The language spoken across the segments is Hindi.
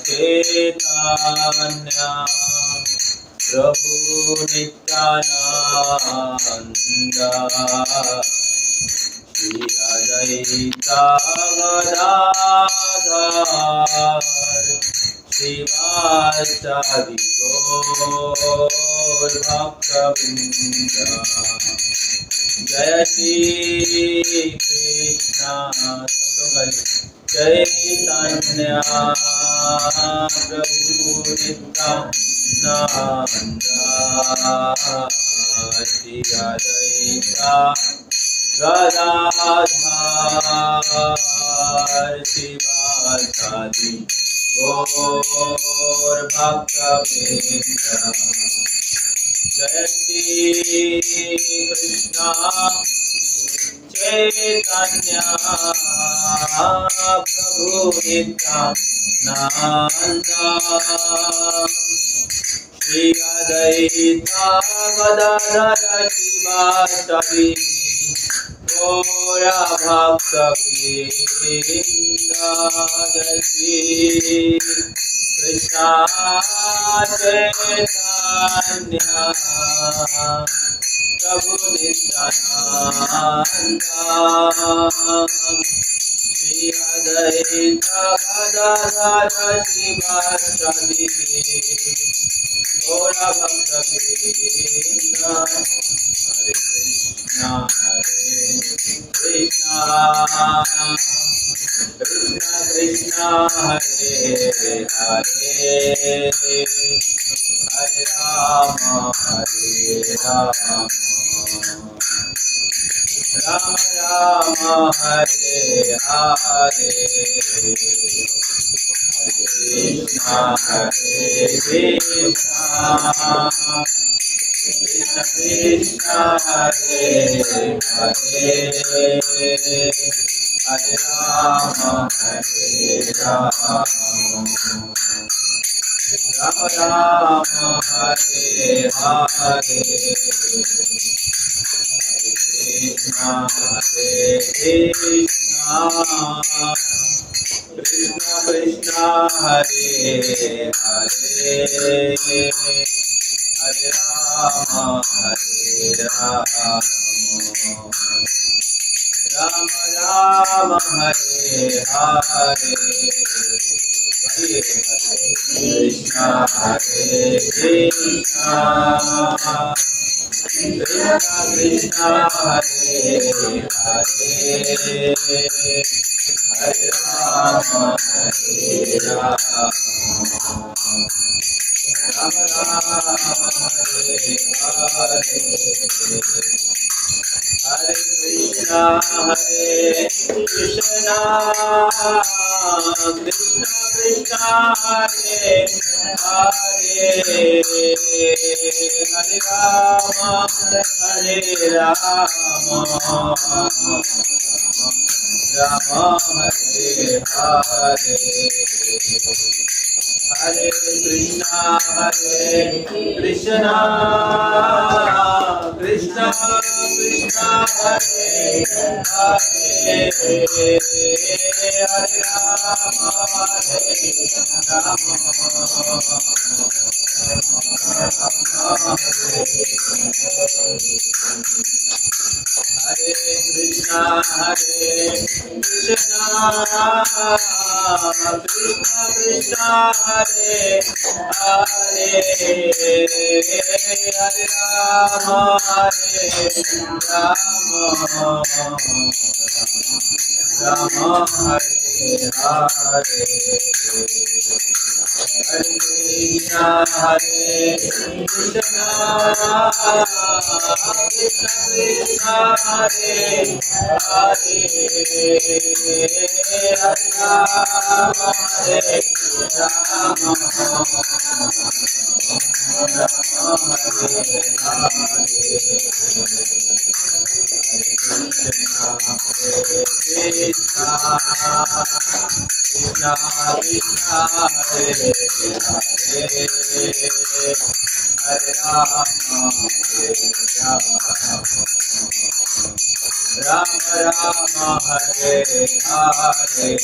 चैतन्य प्रभु नित्यानंद श्री अद्वैता गदाधर श्रीवासादि गौर भक्तवृंद जय श्री कृष्ण चैतन्य प्रभु नित्यानंद श्री अद्वैता गदाधर शिवासादि गौर भक्तवृंद जय श्री कृष्ण चैतन्य प्रभु नित्यानंद श्री अद्वैता गदाधर शिवासादि गौर भक्तवृंद जय श्री कृष्ण चैतन्य प्रभु नित्यानंद श्री अद्वैता गदाधर शिवासादि गौर भक्तवृंद हरे कृष्ण कृष्ण कृष्ण हरे हरे हरे राम राम राम हरे हरे कृष्ण कृष्ण कृष्ण हरे हरे हरे राम राम राम हरे हरे कृष्ण कृष्ण कृष्ण हरे हरे हरे राम राम राम हरे हरे कृष्ण कृष्ण कृष्ण हरे हरे हरे राम राम राम हरे हरे हरे कृष्ण कृष्ण कृष्ण हरे हरे हरे राम राम हरे हरे हरे कृष्ण कृष्ण कृष्ण कृष्ण हरे हरे हरे राम हरे Krishna Krishna Krishna Hare Hare Hare Ram Ram Hare Hare Hare Krishna Krishna Krishna Krishna Hare Hare Hare Ram Ram Ram Hare Hare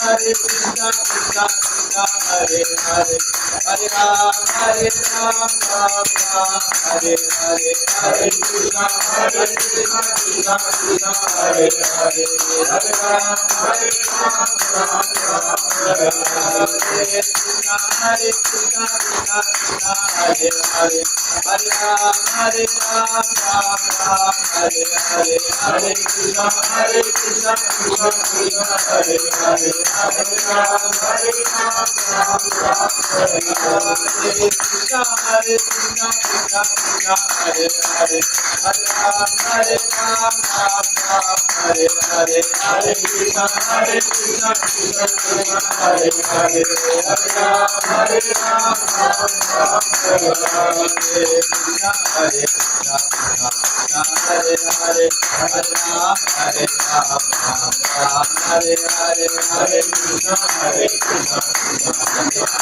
Hare Krishna Krishna Krishna Hare Hare Hare Ram Ram Hare Hare Hare Krishna Krishna Krishna Hare Hare Hare Ram Hare Krishna Krishna Krishna Hare Hare Hare Ram Hare Hare Hare Krishna Krishna Krishna Hare Hare Hare Ram Hare Krishna Krishna Krishna Hare Hare Hare Ram Hare Hare Hare Krishna Krishna Krishna Hare Hare Hare Ram Hare Krishna Hare Hare Hare Hare Ram Hare Hare Hare Krishna Hare Krishna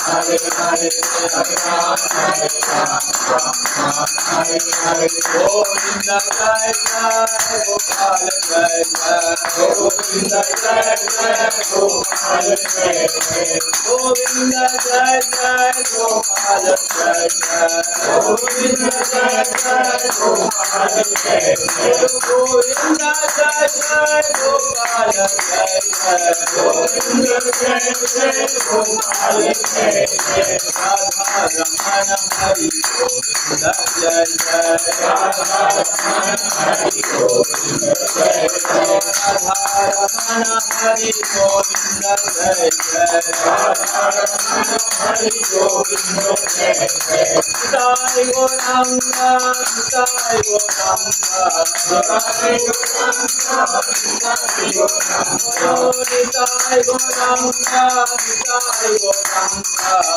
Hare Hare Hare Ram Hare Hare Govinda Jai Jai Gopal Jai Jai Govinda Jai Jai Gopal Jai Jai Govinda Jai Jai Gopal Jai Jai Govinda Jai Jai Gopal Jai Jai Govinda Jai Jai Gopal Jai Jai Govinda Jai Jai Gopal Jai Jai Radha Ramana Hari Govinda Jai Jai Radha Ramana Hari Govinda Jai Jai Radha Ramana Hari Govinda Jai Jai Radha Ramana Hari Govinda Jai Jai Sai Goranga Sai Goranga Sai Goranga Sai Goranga Sai Goranga Sai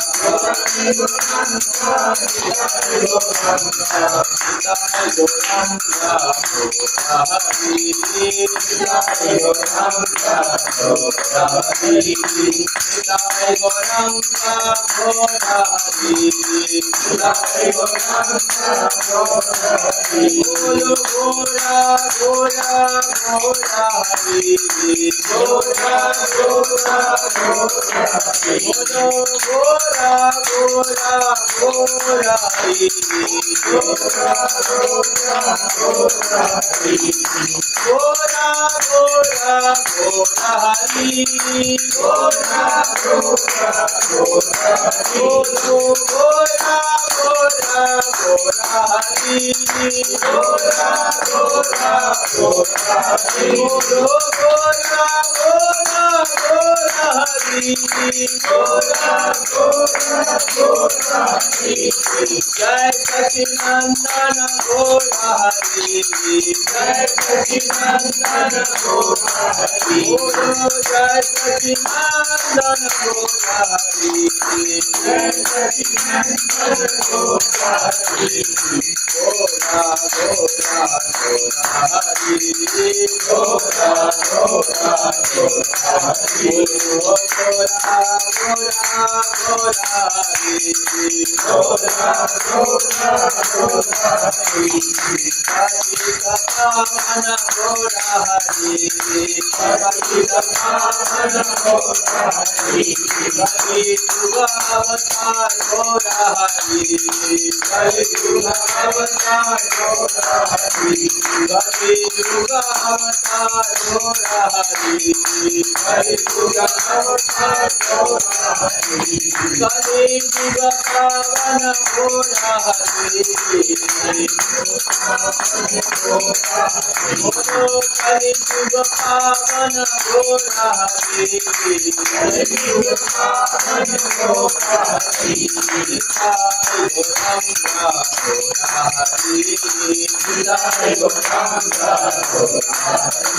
Jai Sachinandana Gora Hari Jai Sachinandana Gora Hari Jai Sachinandana Gora Hari Jai Sachinandana Gora Hari Gora Gora Gora Hari Gora Gora Gora Hari Gora Gora Hari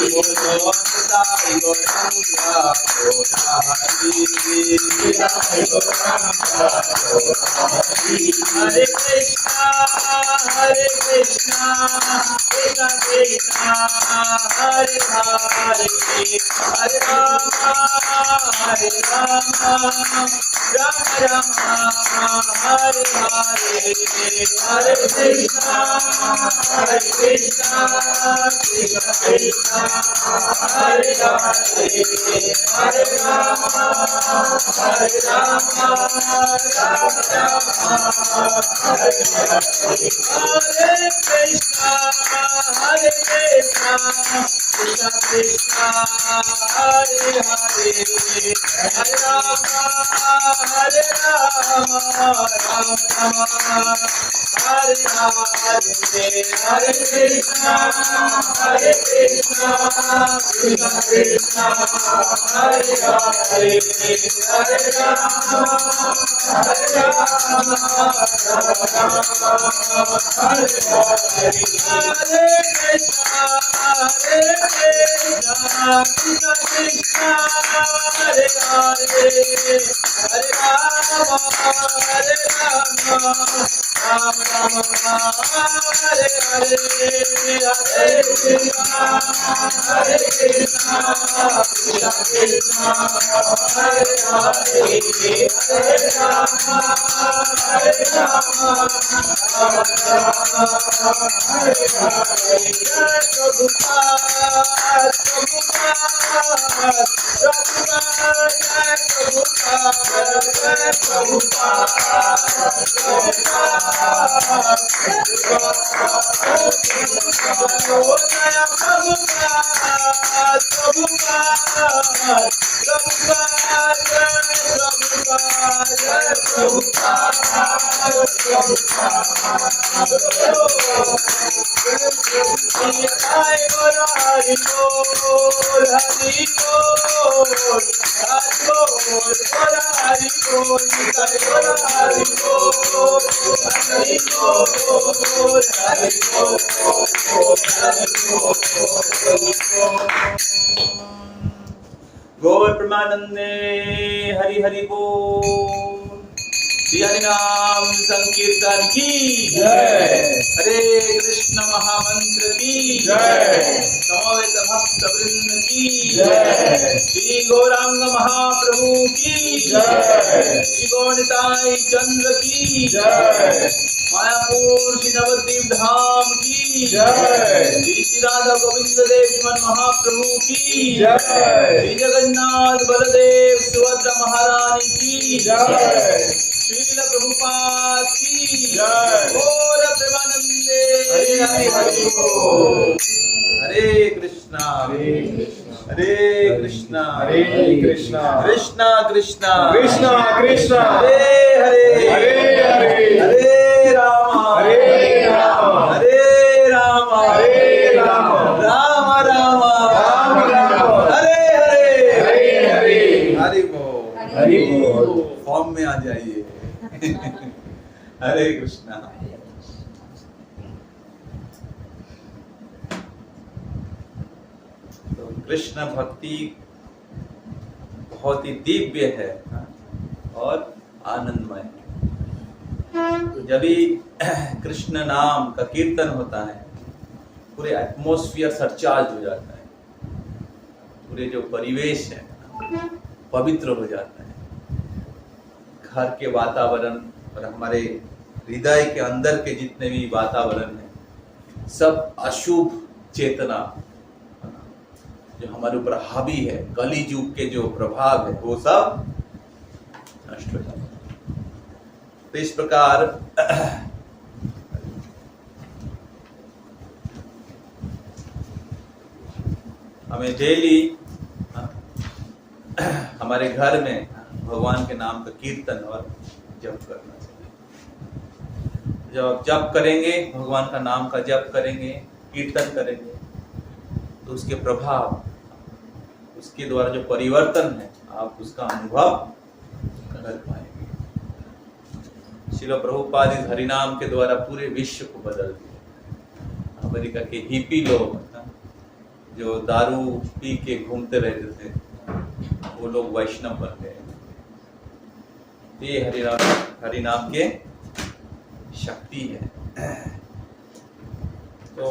Gora Hare Hare Krishna, Hare Krishna, Krishna Krishna, Hare Hare, Hare Rama, Hare Rama, Rama Rama, Hare Hare, Hare Krishna, Hare Krishna, Krishna Krishna, Hare Hare, Hare Rama, Hare Rama, Rama Rama, Hare Krishna, Hare Krishna, Krishna Krishna, Hare Hare, Hare Rama, Hare Rama, Rama Rama, Hare Hare, Hare Krishna, Hare Krishna, Krishna Krishna, Hare Hare, Hare Rama, Hare Rama, Rama Rama, Hare Hare, Hare Krishna, Hare Krishna, Krishna Krishna, Hare Hare, Hare Rama, Hare Rama, Rama Rama, Hare Hare, Hare Krishna, Hare Krishna, Krishna Krishna, Hare Hare, Hare Rama, Hare Rama, Rama Rama, Hare Hare. Jai Prabhupada, Prabhupada, Prabhupada, Jai Prabhupada, Jai Prabhupada, गौर प्रमानंदे हरि हरि बोल। श्री हरि नाम संकीर्तन की जय। हरे कृष्ण महामंत्र की जय। समवेत भक्त वृंद की जय। श्री गौरांग महाप्रभु की जय। श्री गौरताई चंद्र की जय। मायापुर श्री नवद्वीप धाम की जय। श्री राधा गोविंद देव महाप्रभु की जय। श्री जगन्नाथ बलदेव सुभद्रा महारानी की जय। श्रील प्रभुपाद की जय। गौर प्रेमानंदे हरि हरि बोल। हरे कृष्णा हरे कृष्णा हरे कृष्णा कृष्णा कृष्णा कृष्णा कृष्णा हरे हरे हरे रामा हरे राम राम राम हरे हरे हरि बोल। फॉर्म में आ जाइए। हरे कृष्णा। तो कृष्ण भक्ति बहुत ही दिव्य है और आनंदमय है। तो जब भी कृष्ण नाम का कीर्तन होता है पूरे एटमॉस्फेयर सरचार्ज हो जाता है। पूरे जो परिवेश है पवित्र हो जाता है। घर के वातावरण और हमारे हृदय के अंदर के जितने भी वातावरण है सब अशुभ चेतना जो हमारे ऊपर हावी है, कली युग के जो प्रभाव है वो सब नष्ट हो जाता है। तो इस प्रकार हमें डेली हमारे घर में भगवान के नाम का कीर्तन और जप करना चाहिए। जब आप जप करेंगे, भगवान का नाम का जप करेंगे, कीर्तन करेंगे तो उसके प्रभाव, उसके द्वारा जो परिवर्तन है आप उसका अनुभव कर पाएंगे। श्रील प्रभुपाद इस हरिनाम के द्वारा पूरे विश्व को बदल दिया। अमेरिका के हिपी लोग जो दारू पी के घूमते रहते थे वो लोग वैष्णव बन गए। ये हरिनाम के शक्ति है। तो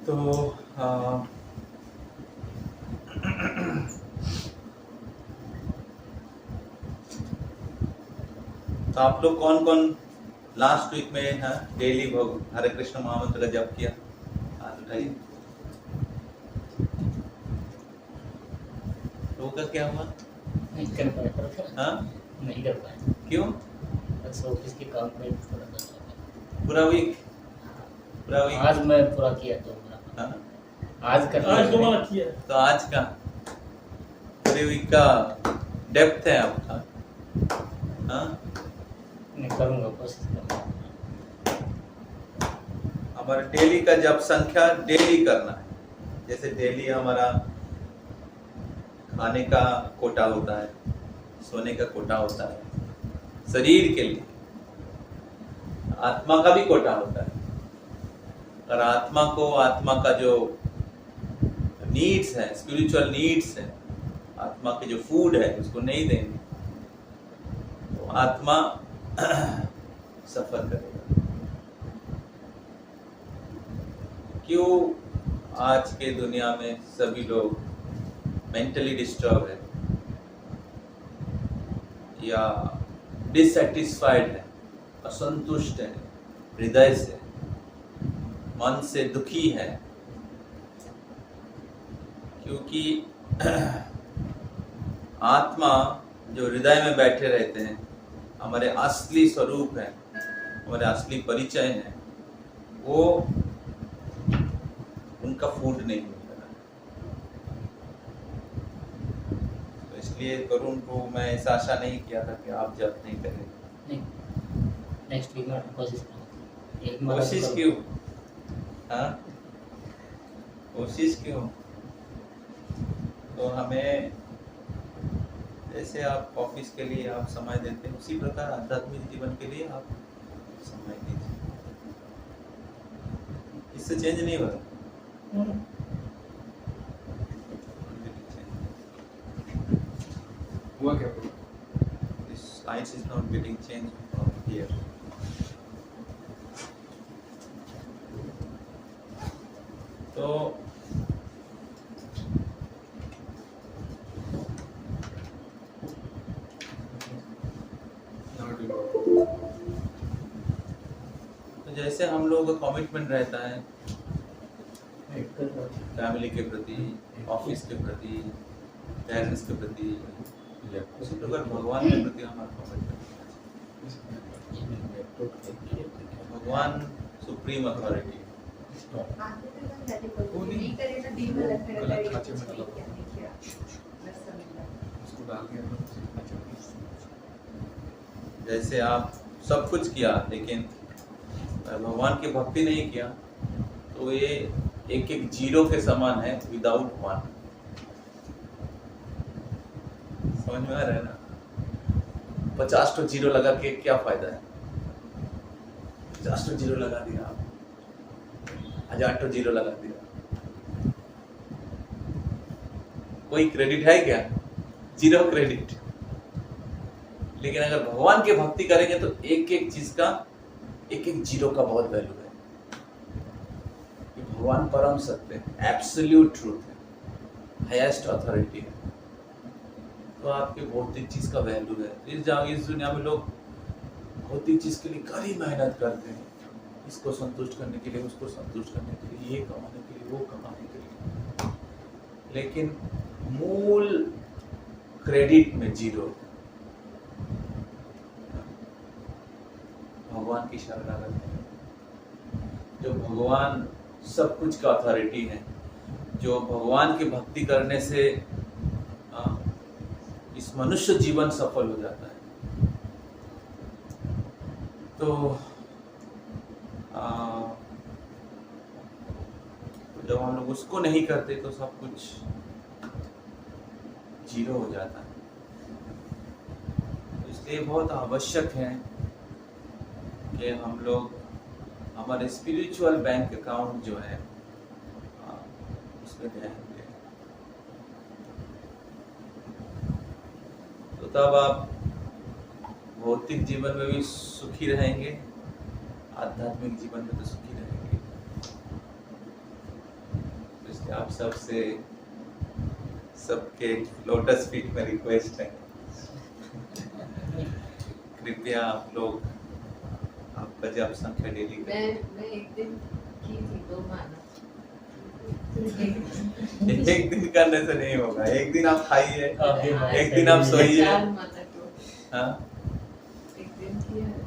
तो आप लोग कौन कौन लास्ट वीक में है डेली हरे कृष्ण महामंत्र का जप किया? हाथ उठाइए। तो का क्या हुआ? नहीं कर पाया। हाँ नहीं कर पाया। क्यों? बस ऑफिस के काम में थोड़ा सा। पूरा वीक आज मैं पूरा किया तो हाँ? आज दोबारा किया। तो आज का पूरे वीक का डेप्थ है आपका। हाँ मैं करूँगा, कोशिश करूँगा। हमारा डेली का जप संख्या डेली करना है। जैसे डेली हमारा खाने का कोटा होता है, सोने का कोटा होता है, शरीर के लिए आत्मा का भी कोटा होता है। और आत्मा का जो नीड्स है, स्पिरिचुअल नीड्स है, आत्मा के जो फूड है उसको नहीं देंगे तो आत्मा सफर करेगा। क्यों आज के दुनिया में सभी लोग मेंटली डिस्टर्ब है या डिससेटिस्फाइड है, असंतुष्ट है, हृदय से, मन से दुखी है? क्योंकि आत्मा जो हृदय में बैठे रहते हैं, हमारे असली स्वरूप है, हमारे असली परिचय है, वो उनका फूड नहीं मिलता है। तो इसलिए करुण को मैं ऐसा आशा नहीं किया था कि आप जब नहीं करें। नहीं, नेक्स्ट वीक में कोशिश करूँगा। कोशिश क्यों? हाँ कोशिश क्यों? तो हमें जैसे आप ऑफिस के लिए आप समय देते हैं, उसी प्रकार आध्यात्मिक जीवन के लिए आप समय दीजिए। इससे चेंज नहीं होगा। हुआ क्या? This science is not getting changed from here. तो जैसे हम लोगों का कमिटमेंट रहता है फैमिली के प्रति, ऑफिस के प्रति, पेरेंट्स के प्रति, उसी प्रकार भगवान के प्रति हमारा कमिटमेंट। भगवान सुप्रीम अथॉरिटी। जैसे आप सब कुछ किया लेकिन भगवान की भक्ति नहीं किया तो ये एक एक जीरो के समान है, विदाउट वन। समझ में आ रहा है ना? 50 तो जीरो लगा के क्या फायदा है? 50 तो जीरो लगा दिया आप, 1000 तो जीरो लगा दिया, कोई क्रेडिट है क्या? Zero credit. लेकिन अगर भगवान की भक्ति करेंगे तो एक एक चीज का, एक एक जीरो का बहुत वैल्यू है। कि भगवान परम सत्य है, एब्सोल्यूट ट्रूथ है, हाईएस्ट अथॉरिटी है। तो आपके भौतिक चीज का वैल्यू है। इस दुनिया में लोग भौतिक चीज के लिए कड़ी मेहनत करते हैं, इसको संतुष्ट करने के लिए, उसको संतुष्ट करने के लिए, ये कमाने के लिए, वो कमाने के लिए, लेकिन मूल क्रेडिट में जीरो। भगवान की शरणागत है, जो भगवान सब कुछ का अथॉरिटी है, जो भगवान की भक्ति करने से इस मनुष्य जीवन सफल हो जाता है। तो जब हम लोग उसको नहीं करते तो सब कुछ जीरो हो जाता है। इसलिए बहुत आवश्यक है कि हम लोग हमारे स्पिरिचुअल बैंक अकाउंट जो है उसमें ध्यान दें, तो तब आप भौतिक जीवन में भी सुखी रहेंगे, आध्यात्मिक जीवन में तो सुखी रहेंगे। इसलिए आप सबके लोटस फीट में रिक्वेस्ट है, कृपया आप लोग आपका जप संख्या डेली मैं एक दिन की थी 2 माला। एक दिन करने से नहीं होगा, एक दिन आप खाइए, हाँ, एक दिन आप सोइए। 4 माला तो हाँ, एक दिन किया है।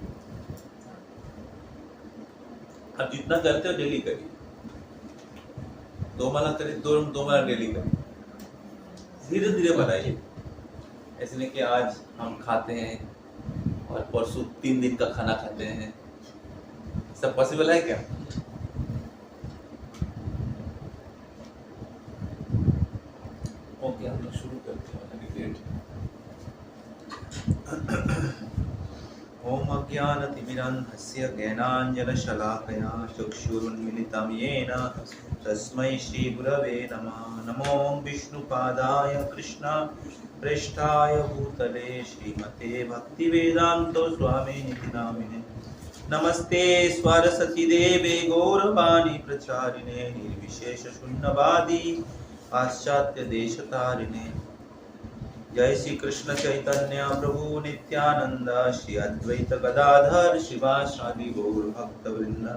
आप जितना करते हो डेली करिए, 2 माला करिए, 2 माला डेली करिए, धीरे धीरे बढ़ाइए। ऐसे नहीं कि आज हम खाते हैं और परसों 3 दिन का खाना खाते हैं, सब पॉसिबल है क्या? ओके, हम लोग शुरू करते हैं। ओम अज्ञानतिमिरन्धस्य ज्ञानाञ्जनशलाकया चक्षुरुन्मिलितं येन तस्मै श्रीगुरवे नमः। नमो विष्णुपादाय कृष्णप्रेष्ठाय भूतले श्रीमते भक्तिवेदान्तो स्वामिनिति नामिने। नमस्ते सरस्वती देवे गौरवाणी प्रचारिणे निर्विशेषशून्यवादी पाश्चात्य देशतारिणे। जय श्री कृष्ण चैतन्य प्रभु नित्यानंद श्री अद्वैत गदाधर शिवासादि गौर भक्त वृंद।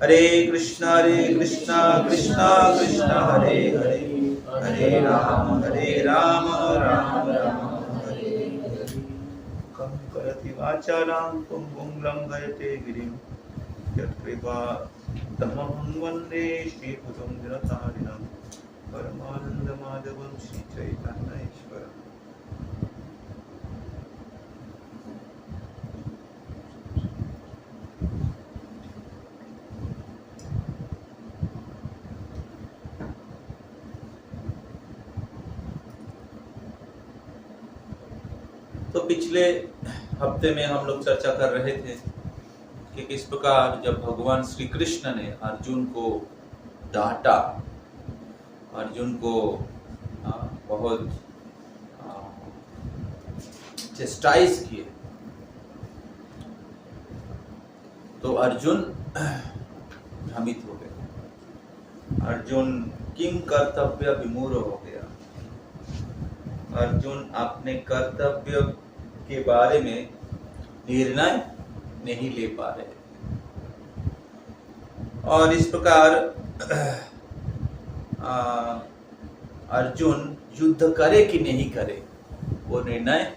हरे कृष्णा कृष्णा कृष्णा हरे हरे, हरे राम राम राम हरे हरे। कं करति वाचालां पुंगुं लंघयते गिरिं यत्कृपा तमहं वन्दे श्रीपुरं जगत्तारिणं परमानंद माधवं श्री चैतन्येश्वरम्। तो पिछले हफ्ते में हम लोग चर्चा कर रहे थे कि किस प्रकार जब भगवान श्री कृष्ण ने अर्जुन को डांटा, अर्जुन को बहुत चेस्टाइज किए, तो अर्जुन भ्रमित हो गया, अर्जुन किम कर्तव्य विमूढ़ हो गया। अर्जुन अपने कर्तव्य के बारे में निर्णय नहीं ले पा रहे थे, और इस प्रकार अर्जुन युद्ध करे कि नहीं करे वो निर्णय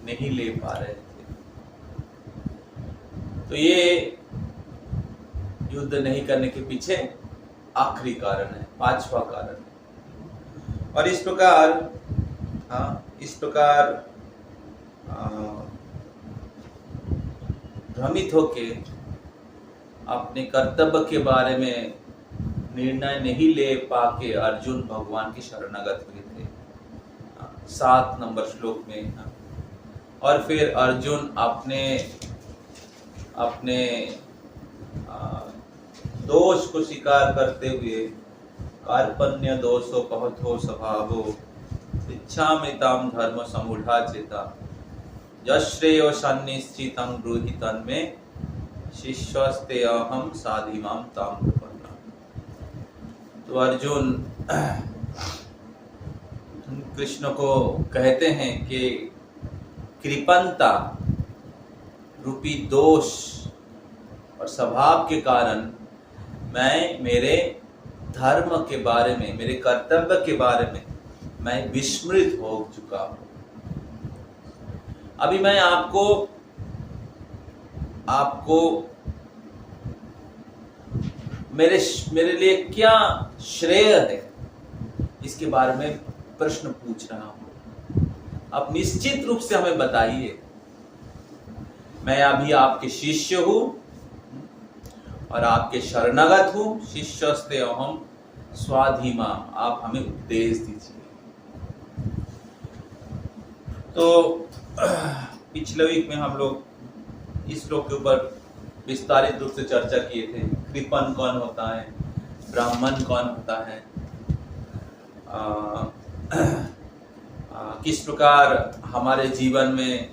नहीं ले पा रहे थे। तो ये युद्ध नहीं करने के पीछे आखिरी कारण है, 5वां कारण है। और इस प्रकार भ्रमित होके अपने कर्तव्य के बारे में निर्णय नहीं ले पाके अर्जुन भगवान की शरणागत हुए थे 7 नंबर श्लोक में। और फिर अर्जुन अपने दोष को स्वीकार करते हुए कार्पण्य दोषो कहतो स्वभावो इच्छामृताम धर्म समूढ़ा चेता यश्रेयो सन्निश्चितं ब्रूहि तन्मे शिष्यस्ते अहम साधिमाम ताम प्रपन्ना। तो अर्जुन कृष्ण को कहते हैं कि कृपणता रूपी दोष और स्वभाव के कारण मैं मेरे धर्म के बारे में, मेरे कर्तव्य के बारे में मैं विस्मृत हो चुका हूं। अभी मैं आपको मेरे लिए क्या श्रेय है इसके बारे में प्रश्न पूछ रहा हूं। आप निश्चित रूप से हमें बताइए। मैं अभी आपके शिष्य हूं और आपके शरणागत हूं। शिष्यस्ते अहम स्वाधीमा, आप हमें उपदेश दीजिए। तो पिछले वीक में हम लोग इस श्लोक के ऊपर विस्तारित रूप से चर्चा किए थे। कृपन कौन होता है, ब्राह्मण कौन होता है, किस प्रकार हमारे जीवन में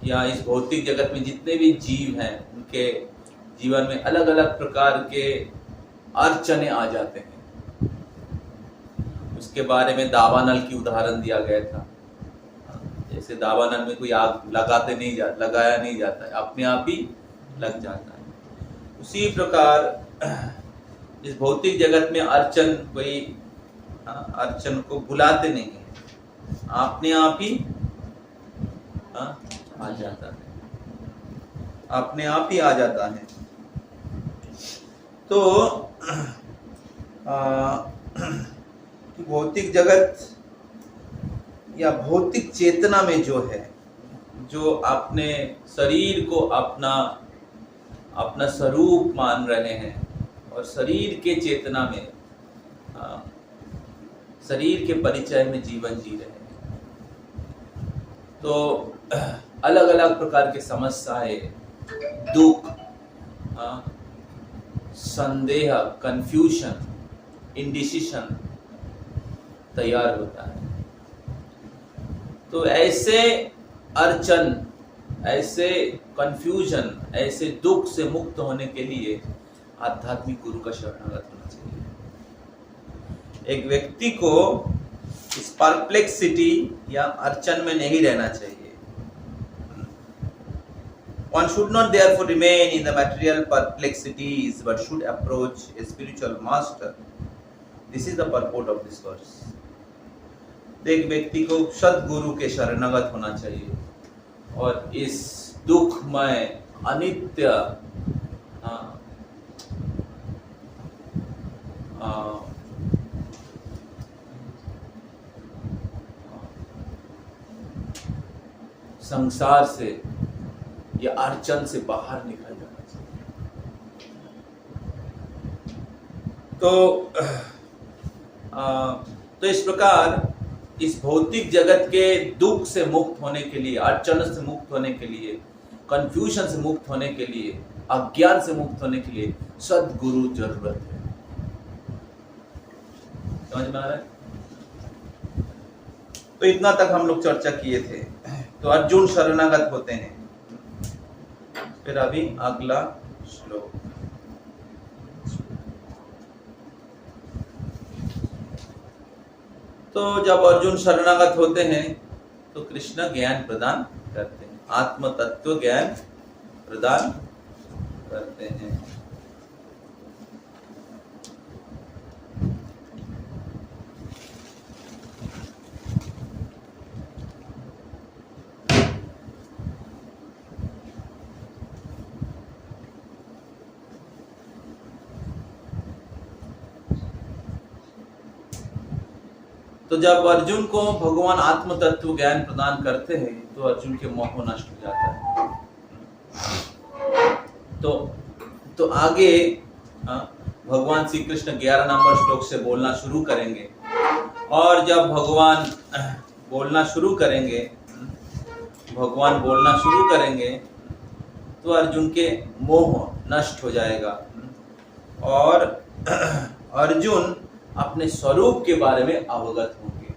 या इस भौतिक जगत में जितने भी जीव हैं उनके जीवन में अलग अलग प्रकार के अड़चने आ जाते हैं। उसके बारे में दावानल की उदाहरण दिया गया था। जैसे दावानल में कोई आग लगाया नहीं जाता है, अपने आप ही लग जाता है। उसी प्रकार इस भौतिक जगत में अड़चन को बुलाते नहीं है, अपने आप ही आ जाता है, अपने आप ही आ जाता है। तो भौतिक जगत या भौतिक चेतना में जो है, जो अपने शरीर को अपना स्वरूप मान रहे हैं और शरीर के चेतना में, शरीर के परिचय में जीवन जी रहे हैं, तो अलग अलग प्रकार के समस्याएं, दुख, संदेह, कंफ्यूजन, इंडिसिशन तैयार होता है। तो ऐसे अड़चन, ऐसे कंफ्यूजन, ऐसे दुख से मुक्त होने के लिए आध्यात्मिक गुरु का शरणागत होना चाहिए। एक व्यक्ति को इस परप्लेक्सिटी या अड़चन में नहीं रहना चाहिए। One should not therefore remain in the material perplexities, but should approach a spiritual master. This is the purport of this verse. एक व्यक्ति को सद्गुरु के शरणागत होना चाहिए और इस दुखमय अनित्य संसार से या अड़चन से बाहर निकल जाना चाहिए। तो इस प्रकार इस भौतिक जगत के दुख से मुक्त होने के लिए, अड़चन से मुक्त होने के लिए, कंफ्यूजन से मुक्त होने के लिए, अज्ञान से मुक्त होने के लिए सद्गुरु जरूरत है। समझ में आ रहा है? तो इतना तक हम लोग चर्चा किए थे। तो अर्जुन शरणागत होते हैं। फिर अभी अगला श्लोक। तो जब अर्जुन शरणागत होते हैं तो कृष्ण ज्ञान प्रदान करते हैं, आत्म तत्व ज्ञान प्रदान करते हैं। तो जब अर्जुन को भगवान आत्म तत्व ज्ञान प्रदान करते हैं तो अर्जुन के मोह नष्ट हो जाता है। तो आगे भगवान श्री कृष्ण 11 नंबर श्लोक से बोलना शुरू करेंगे, और जब भगवान बोलना शुरू करेंगे तो अर्जुन के मोह नष्ट हो जाएगा और अर्जुन अपने स्वरूप के बारे में अवगत होंगे,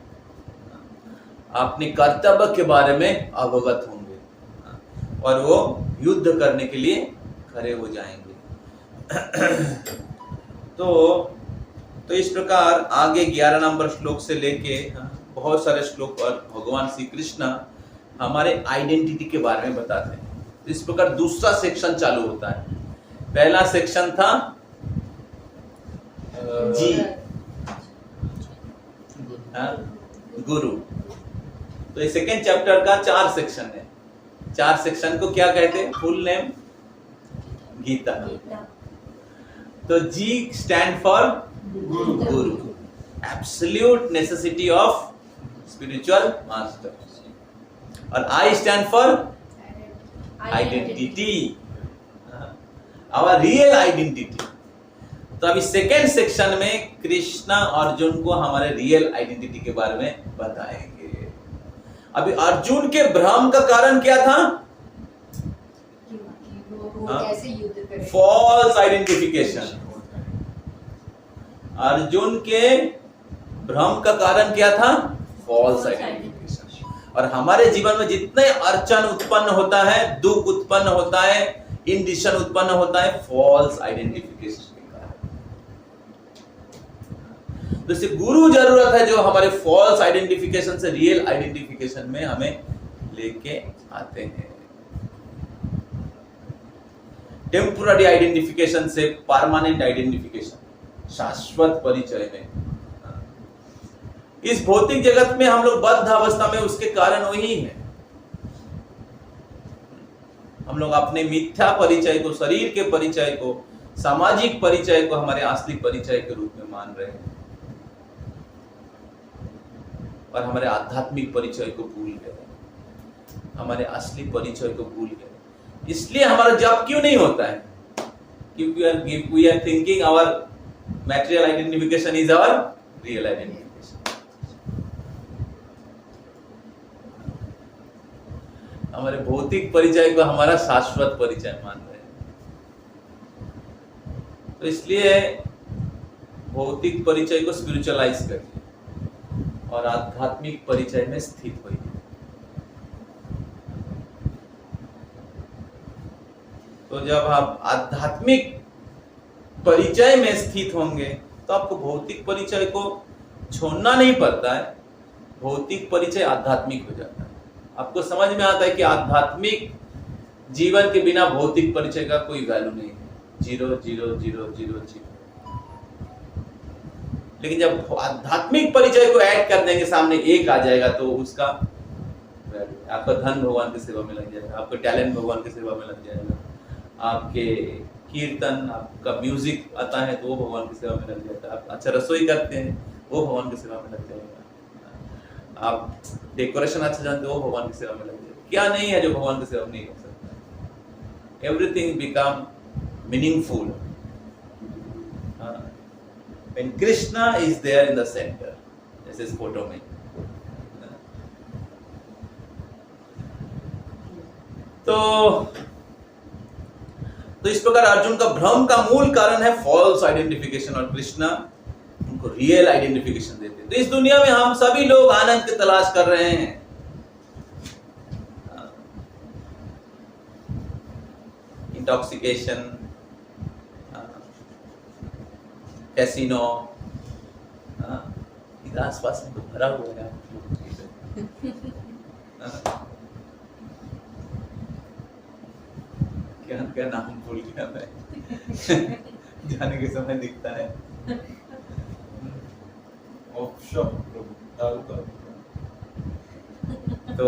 अपने कर्तव्य के बारे में अवगत होंगे और वो युद्ध करने के लिए खड़े हो जाएंगे। तो इस प्रकार आगे 11 नंबर श्लोक से लेके बहुत सारे श्लोक पर भगवान श्री कृष्ण हमारे आइडेंटिटी के बारे में बताते हैं। तो इस प्रकार दूसरा सेक्शन चालू होता है। पहला सेक्शन था जी, गुरु। तो ये सेकेंड चैप्टर का 4 सेक्शन है। 4 सेक्शन को क्या कहते हैं? Full name Gita. तो G stand for guru, absolute necessity of spiritual master, और I stand for identity, our real identity. तो अभी सेकेंड सेक्शन में कृष्ण अर्जुन को हमारे रियल आइडेंटिटी के बारे में बताएंगे। अभी अर्जुन के भ्रम का कारण क्या था? वो हाँ। कैसे युद्ध करे? False identification. अर्जुन के भ्रम का कारण क्या था? False identification. और हमारे जीवन में जितने अड़चन उत्पन्न होता है, दुख उत्पन्न होता है, इंडिशन उत्पन्न होता है, फॉल्स आइडेंटिफिकेशन के कारण। तो इससे गुरु जरूरत है जो हमारे फॉल्स आइडेंटिफिकेशन से रियल आइडेंटिफिकेशन में हमें लेके आते हैं। टेम्पोररी आइडेंटिफिकेशन से परमानेंट आइडेंटिफिकेशन, शाश्वत परिचय में। इस भौतिक जगत में हम लोग बद्ध अवस्था में, उसके कारण वही है। हम लोग अपने मिथ्या परिचय को, शरीर के परिचय को, सामाजिक परिचय को हमारे असली परिचय के रूप में मान रहे हैं और हमारे आध्यात्मिक परिचय को भूल गए, हमारे असली परिचय को भूल गए। इसलिए हमारा जप क्यों नहीं होता है? क्योंकि we are thinking our material identification is our real identification. हमारे भौतिक परिचय को हमारा शाश्वत परिचय मान रहे हैं। तो इसलिए भौतिक परिचय को स्पिरिचुअलाइज करिए और आध्यात्मिक परिचय में स्थित होइए। तो जब आप आध्यात्मिक परिचय में स्थित होंगे तो आपको भौतिक परिचय को छोड़ना नहीं पड़ता है। भौतिक परिचय आध्यात्मिक हो जाता है। आपको समझ में आता है कि आध्यात्मिक जीवन के बिना भौतिक परिचय का कोई वैल्यू नहीं है। 0 0 0 0 0। लेकिन जब आध्यात्मिक परिचय को ऐड कर देंगे, सामने 1 आ जाएगा, तो उसका वैल्यू, आपका धन भगवान की सेवा में लग जाएगा, आपका टैलेंट भगवान की सेवा में लग जाएगा, आपके कीर्तन, आपका म्यूजिक आता है तो वो भगवान की सेवा में लग जाता है, आप अच्छा रसोई करते हैं वो भगवान की सेवा में लग जाएगा, आप डेकोरेशन अच्छा जानते हो वो भगवान की सेवा में लग जाएगा। क्या नहीं है जो भगवान की सेवा में नहीं हो सकता? Everything become meaningful when Krishna is there in the center, जैसे इस फोटो में। तो इस प्रकार अर्जुन का भ्रम का मूल कारण है फॉल्स आइडेंटिफिकेशन, और कृष्णा उनको रियल आइडेंटिफिकेशन देते हैं। तो इस दुनिया में हम सभी लोग आनंद की तलाश कर रहे हैं। इंटॉक्सिकेशन, कैसीनो, इधर आसपास में तो भरा हुआ है। क्या क्या नाम भूल गया मैं। जाने के समय दिखता है। तो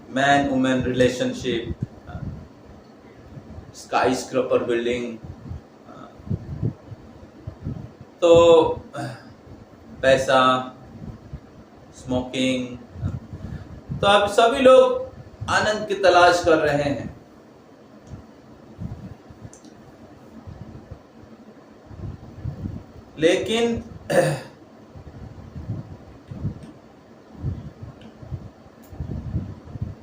man women relationship, sky scraper building, तो पैसा, स्मोकिंग, तो आप सभी लोग आनंद की तलाश कर रहे हैं। लेकिन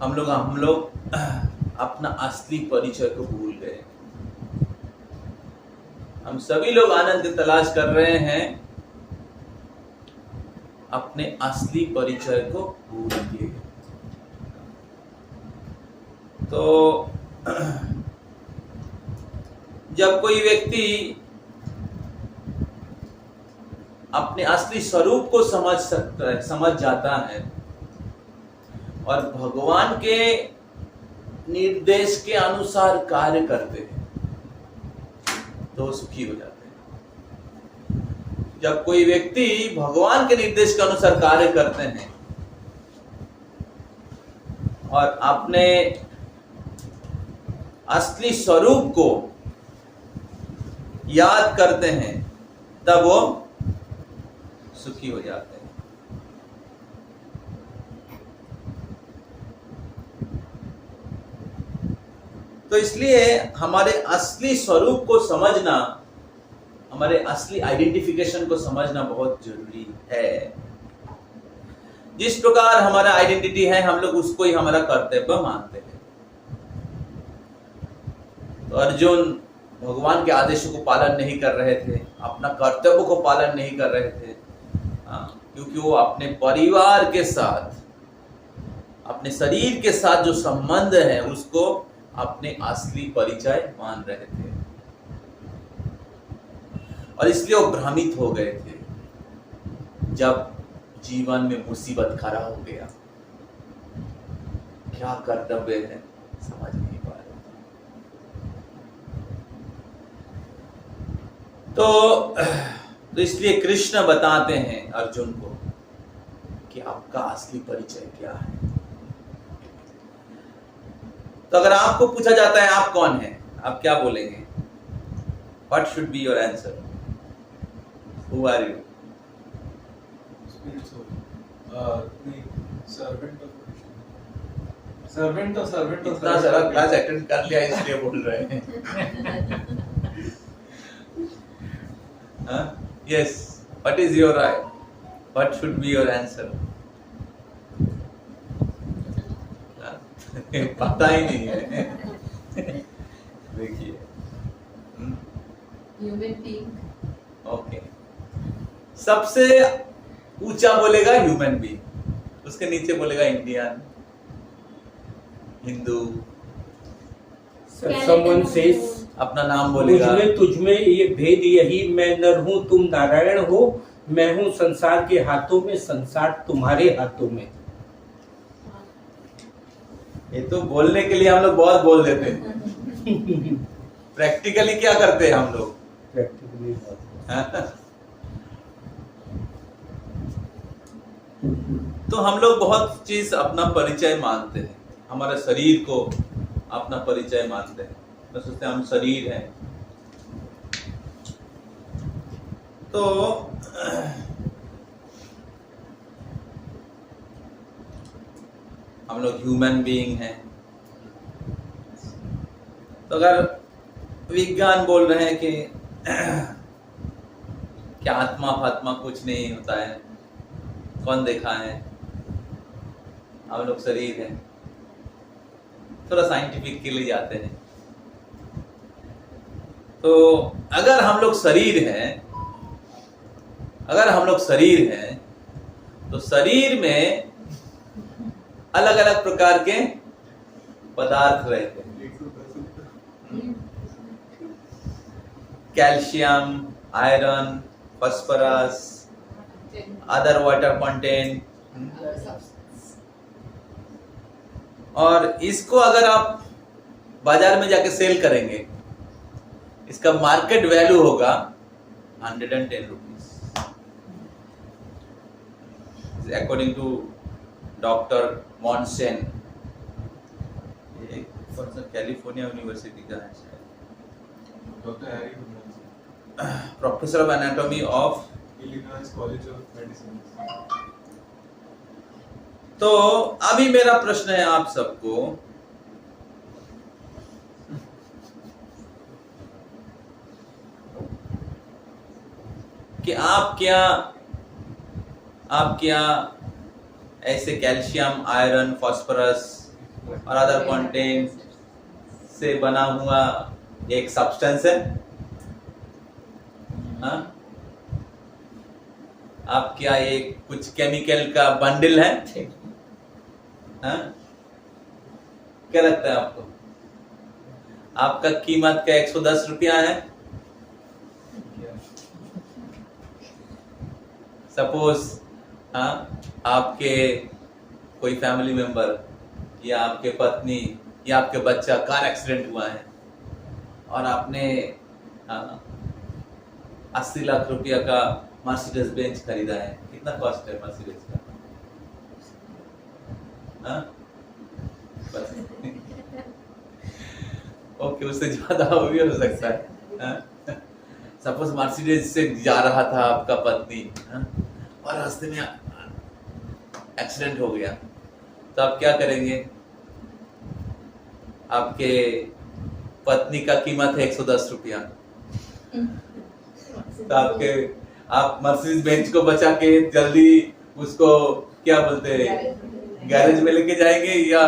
हम लोग अपना असली परिचय को भूल गए। हम सभी लोग आनंद की तलाश कर रहे हैं, अपने असली परिचय को भूल गए। तो जब कोई व्यक्ति अपने असली स्वरूप को समझ जाता है और भगवान के निर्देश के अनुसार कार्य करते हैं तो सुखी हो जाते हैं। जब कोई व्यक्ति भगवान के निर्देश के अनुसार कार्य करते हैं और अपने असली स्वरूप को याद करते हैं, तब वो सुखी हो जाते हैं। तो इसलिए हमारे असली स्वरूप को समझना, हमारे असली आइडेंटिफिकेशन को समझना बहुत जरूरी है। जिस प्रकार हमारा आइडेंटिटी है, हम लोग उसको ही हमारा कर्तव्य मानते हैं। तो अर्जुन भगवान के आदेशों को पालन नहीं कर रहे थे, अपना कर्तव्य को पालन नहीं कर रहे थे, क्योंकि वो अपने परिवार के साथ, अपने शरीर के साथ जो संबंध है उसको अपने असली परिचय मान रहे थे, और इसलिए वो भ्रमित हो गए थे। जब जीवन में मुसीबत खड़ा हो गया, क्या कर्तव्य है समझ नहीं पा रहे। तो इसलिए कृष्ण बताते हैं अर्जुन को कि आपका असली परिचय क्या है। तो अगर आपको पूछा जाता है आप कौन हैं, आप क्या बोलेंगे? What should be your answer? Who are you? Spirit soul. नहीं, servant of Krishna. Servant of इतना सारा क्लास अटेंड कर लिया इसलिए बोल रहे हैं। हाँ? Yes. What is your right? What should be your answer? पता ही नहीं है। देखिए, ह्यूमन बीइंग। ओके, सबसे ऊंचा बोलेगा ह्यूमन बीइंग, उसके नीचे बोलेगा इंडियन, हिंदू, someone says अपना नाम बोलेगा। तुझमें ये भेद यही, मैं नर हूँ तुम नारायण हो, मैं हूँ संसार के हाथों में, संसार तुम्हारे हाथों में। ये तो बोलने के लिए हम लोग बहुत बोल देते हैं, प्रैक्टिकली क्या करते हैं हम लोग? प्रैक्टिकली तो हम लोग बहुत चीज अपना परिचय मानते हैं, हमारे शरीर को अपना परिचय मानते हैं, तो सोचते हैं हम शरीर हैं। तो हम लोग ह्यूमन बीइंग हैं। तो अगर विज्ञान बोल रहे हैं कि क्या आत्मा फात्मा कुछ नहीं होता है, कौन देखा है, हम लोग शरीर हैं, थोड़ा साइंटिफिक के लिए जाते हैं। तो अगर हम लोग शरीर हैं, तो शरीर में अलग अलग प्रकार के पदार्थ रहते हैं, calcium, iron, phosphorus, other water content. और इसको अगर आप बाजार में जाके सेल करेंगे, इसका मार्केट वैल्यू होगा 110 रुपीज, अकॉर्डिंग टू डॉक्टर मॉन्सेन, एक कैलिफोर्निया यूनिवर्सिटी का है, Dr. Harry Woodman, professor of anatomy of Illinois College of Medicine. तो अभी मेरा प्रश्न है आप सबको, कि आप क्या ऐसे कैल्शियम, आयरन, फास्फोरस और अदर कंटेंट से बना हुआ एक सब्सटेंस है? हाँ? आप क्या एक कुछ केमिकल का बंडल है? हाँ? क्या लगता है आपको? आपका कीमत का 110 रुपया है। सपोज आपके कोई फैमिली मेंबर या आपके पत्नी या आपके बच्चा कार एक्सीडेंट हुआ है और आपने 80 लाख रुपया का मर्सिडीज बेंच खरीदा है। कितना कॉस्ट है मर्सिडीज का? ओके, उससे ज्यादा भी हो सकता है। सपोज मर्सिडीज से जा रहा था आपका पत्नी और रास्ते में एक्सीडेंट हो गया, तो आप क्या करेंगे? आपके पत्नी का कीमत है 110 रुपया, तो आप मर्सिडीज बेंच को बचा के जल्दी उसको क्या बोलते हैं, गैरेज में लेके जाएंगे या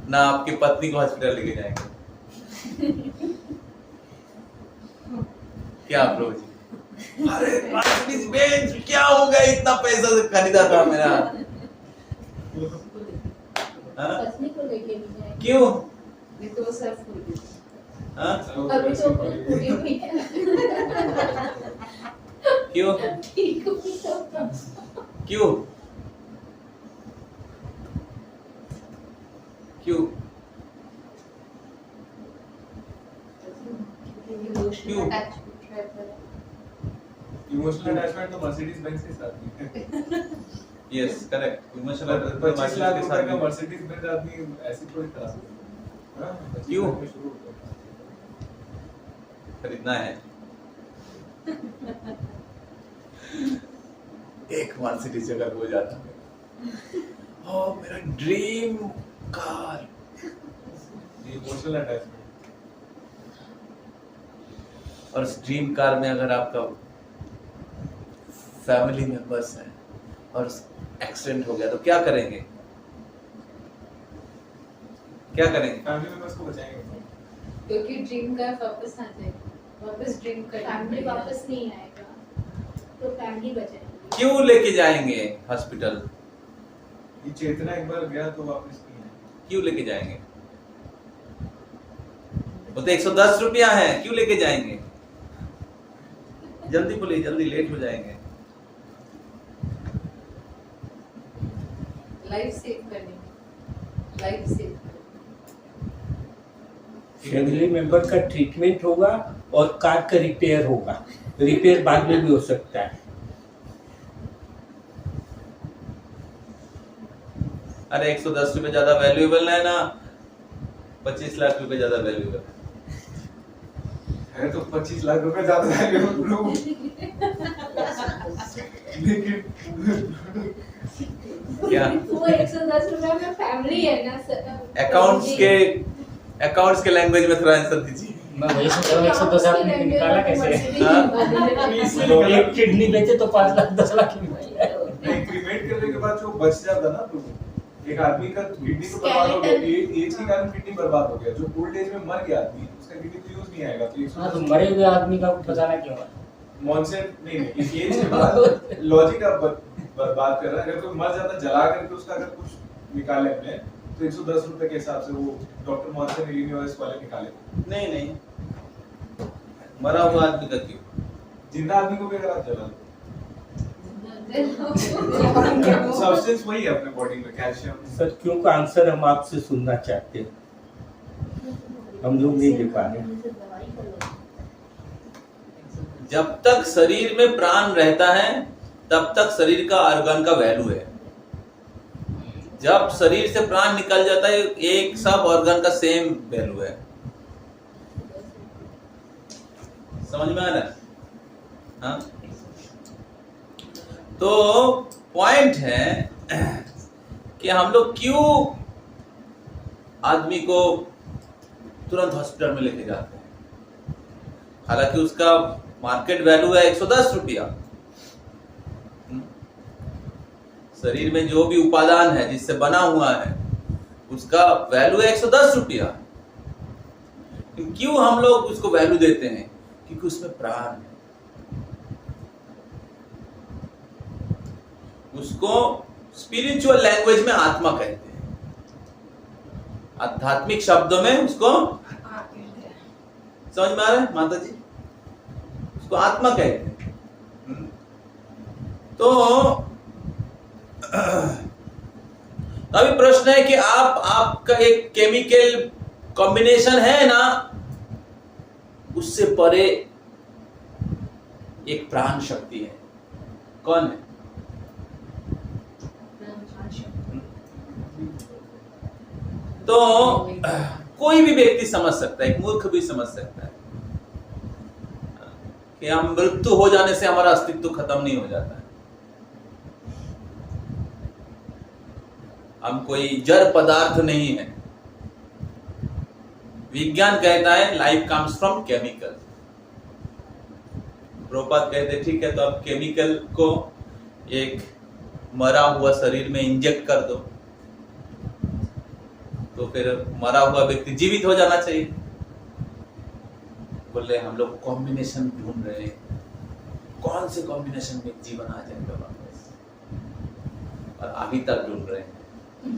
ना आपकी पत्नी को हॉस्पिटल लेके जाएंगे? क्या अप्रोच? अरे मर्सिडीज बेंज क्या हो गया, इतना पैसा से खरीदा था मेरा। हाँ? पत्नी को लेके भी जाएंगे। क्यों? ये तो सब खुद हाँ? अभी तो पूरी हुई है। क्यों? ठीक हुई तो। क्यों? क्यों? क्यों? इमोशनल अटैचमेंट तो मर्सिडीज बेंज के साथ ही है। Yes correct. इमोशनल 25 लाख रुपए का मर्सिडीज बेंज आदमी ऐसी थोड़ी खराब है। हाँ, 25 क्यों? लाख में शुरू होता है। खरीदना है। एक मर्सिडीज अगर हो जाता ओ मेरा ड्रीम कार। ये इमोशनल अटैचमेंट। और उस ड्रीम कार में अगर आपका फैमिली मेंबर्स है और एक्सीडेंट हो गया तो क्या करेंगे? क्या करेंगे? फैमिली मेंबर्स को बचाएंगे। क्योंकि ड्रीम का वापस आ जाएगा, वापस ड्रीम का फैमिली वापस नहीं आएगा तो फैमिली बचाएगी। क्यों लेके जाएंगे हॉस्पिटल? ये चेतना एक बार गया तो वापस नहीं आएगा। क्यों लेके जाएंगे? वो तो 110 रुपया है, क्यों लेके जाएंगे? जल्दी बोलिए, जल्दी लेट हो जाएंगे। लाइफ सेव करने, लाइफ सेव फैमिली मेंबर का ट्रीटमेंट होगा और कार का रिपेयर होगा। रिपेयर बाद में भी हो सकता है। अरे 110 रुपए ज्यादा वैल्यूएबल है ना, 25 लाख रुपए ज्यादा वैल्यूएबल है तो 25 लाख रुपए ज्यादा है लेकिन क्या? वो 110 रुपए में फैमिली है ना सर। अकाउंट्स के लैंग्वेज में थोड़ा आंसर दीजिए। मैं वही सोच रहा हूँ 110 आदमी निकाला कैसे? हाँ? तो एक किडनी बेचे तो 5 लाख 10 लाख की मिल जाए। क्रीमेट करने के बाद जो बच जाता ना तो एक आदमी का किडनी तो बर्बाद हो गया, एज के कारण किडनी बर्बाद हो गया। जो ओल्ड एज में मर गया आदमी उसका किडनी तो यूज नहीं आएगा। तो हाँ तो मरे हुए आदमी का बचाना क्यों है? मॉनसेट नहीं इस एज के बाद लॉजिक आप बर्बाद कर रहा है। अगर कोई मर जाता जला करके उसका अगर कुछ निकाले हमने तो 110 रुपए के हिसाब से वो डॉक्टर मॉनसेट इलिनॉइस वाले निकाले। नहीं मरा हुआ आदमी का क्यों? जिंदा आदमी को भी अगर आप जला सब्सटेंस वही है अपने बॉडी में, कैल्शियम। सर क्यों का आंसर हम आपसे सुनना चाहते हैं, हम लोग नहीं दे पा रहे। जब तक शरीर में प्राण रहता है तब तक शरीर का ऑर्गन का वैल्यू है। जब शरीर से प्राण निकल जाता है एक सब ऑर्गन का सेम वैल्यू है। समझ में आ रहा है? हाँ? तो पॉइंट है कि हम लोग क्यों आदमी को तुरंत हॉस्पिटल में लेके जाते हैं, हालांकि उसका मार्केट वैल्यू है 110 रुपया। शरीर में जो भी उपादान है जिससे बना हुआ है उसका वैल्यू है 110 रुपया। क्यों हम लोग उसको वैल्यू देते हैं? क्योंकि उसमें प्राण है। उसको स्पिरिचुअल लैंग्वेज में आत्मा कहते हैं, आध्यात्मिक शब्दों में उसको समझ में आ रहा है माता जी? उसको आत्मा कहते हैं। तो अभी प्रश्न है कि आपका एक केमिकल कॉम्बिनेशन है ना, उससे परे एक प्राण शक्ति है। कौन है? तो कोई भी व्यक्ति समझ सकता है, एक मूर्ख भी समझ सकता है कि हम मृत्यु हो जाने से हमारा अस्तित्व खत्म नहीं हो जाता है। हम कोई जड़ पदार्थ नहीं है। विज्ञान कहता है life comes from chemical. Prabhupada कहते ठीक है, तो अब केमिकल को एक मरा हुआ शरीर में इंजेक्ट कर दो तो फिर मरा हुआ व्यक्ति जीवित हो जाना चाहिए। बोले हम लोग कॉम्बिनेशन ढूंढ रहे हैं, कौन से कॉम्बिनेशन में जीवन आ जाएगा वापस, और अभी तक ढूंढ रहे हैं।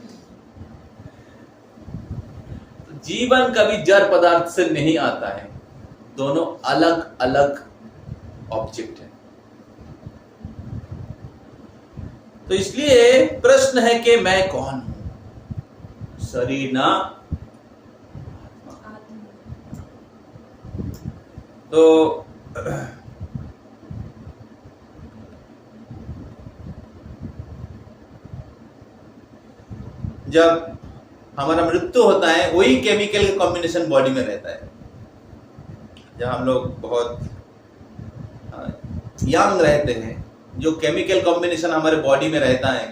तो जीवन कभी जड़ पदार्थ से नहीं आता है, दोनों अलग अलग ऑब्जेक्ट है। तो इसलिए प्रश्न है कि मैं कौन हूं? शरीर ना तो जब हमारा मृत्यु होता है वही केमिकल का कॉम्बिनेशन बॉडी में रहता है। जब हम लोग बहुत यंग रहते हैं, जो केमिकल कॉम्बिनेशन हमारे बॉडी में रहता है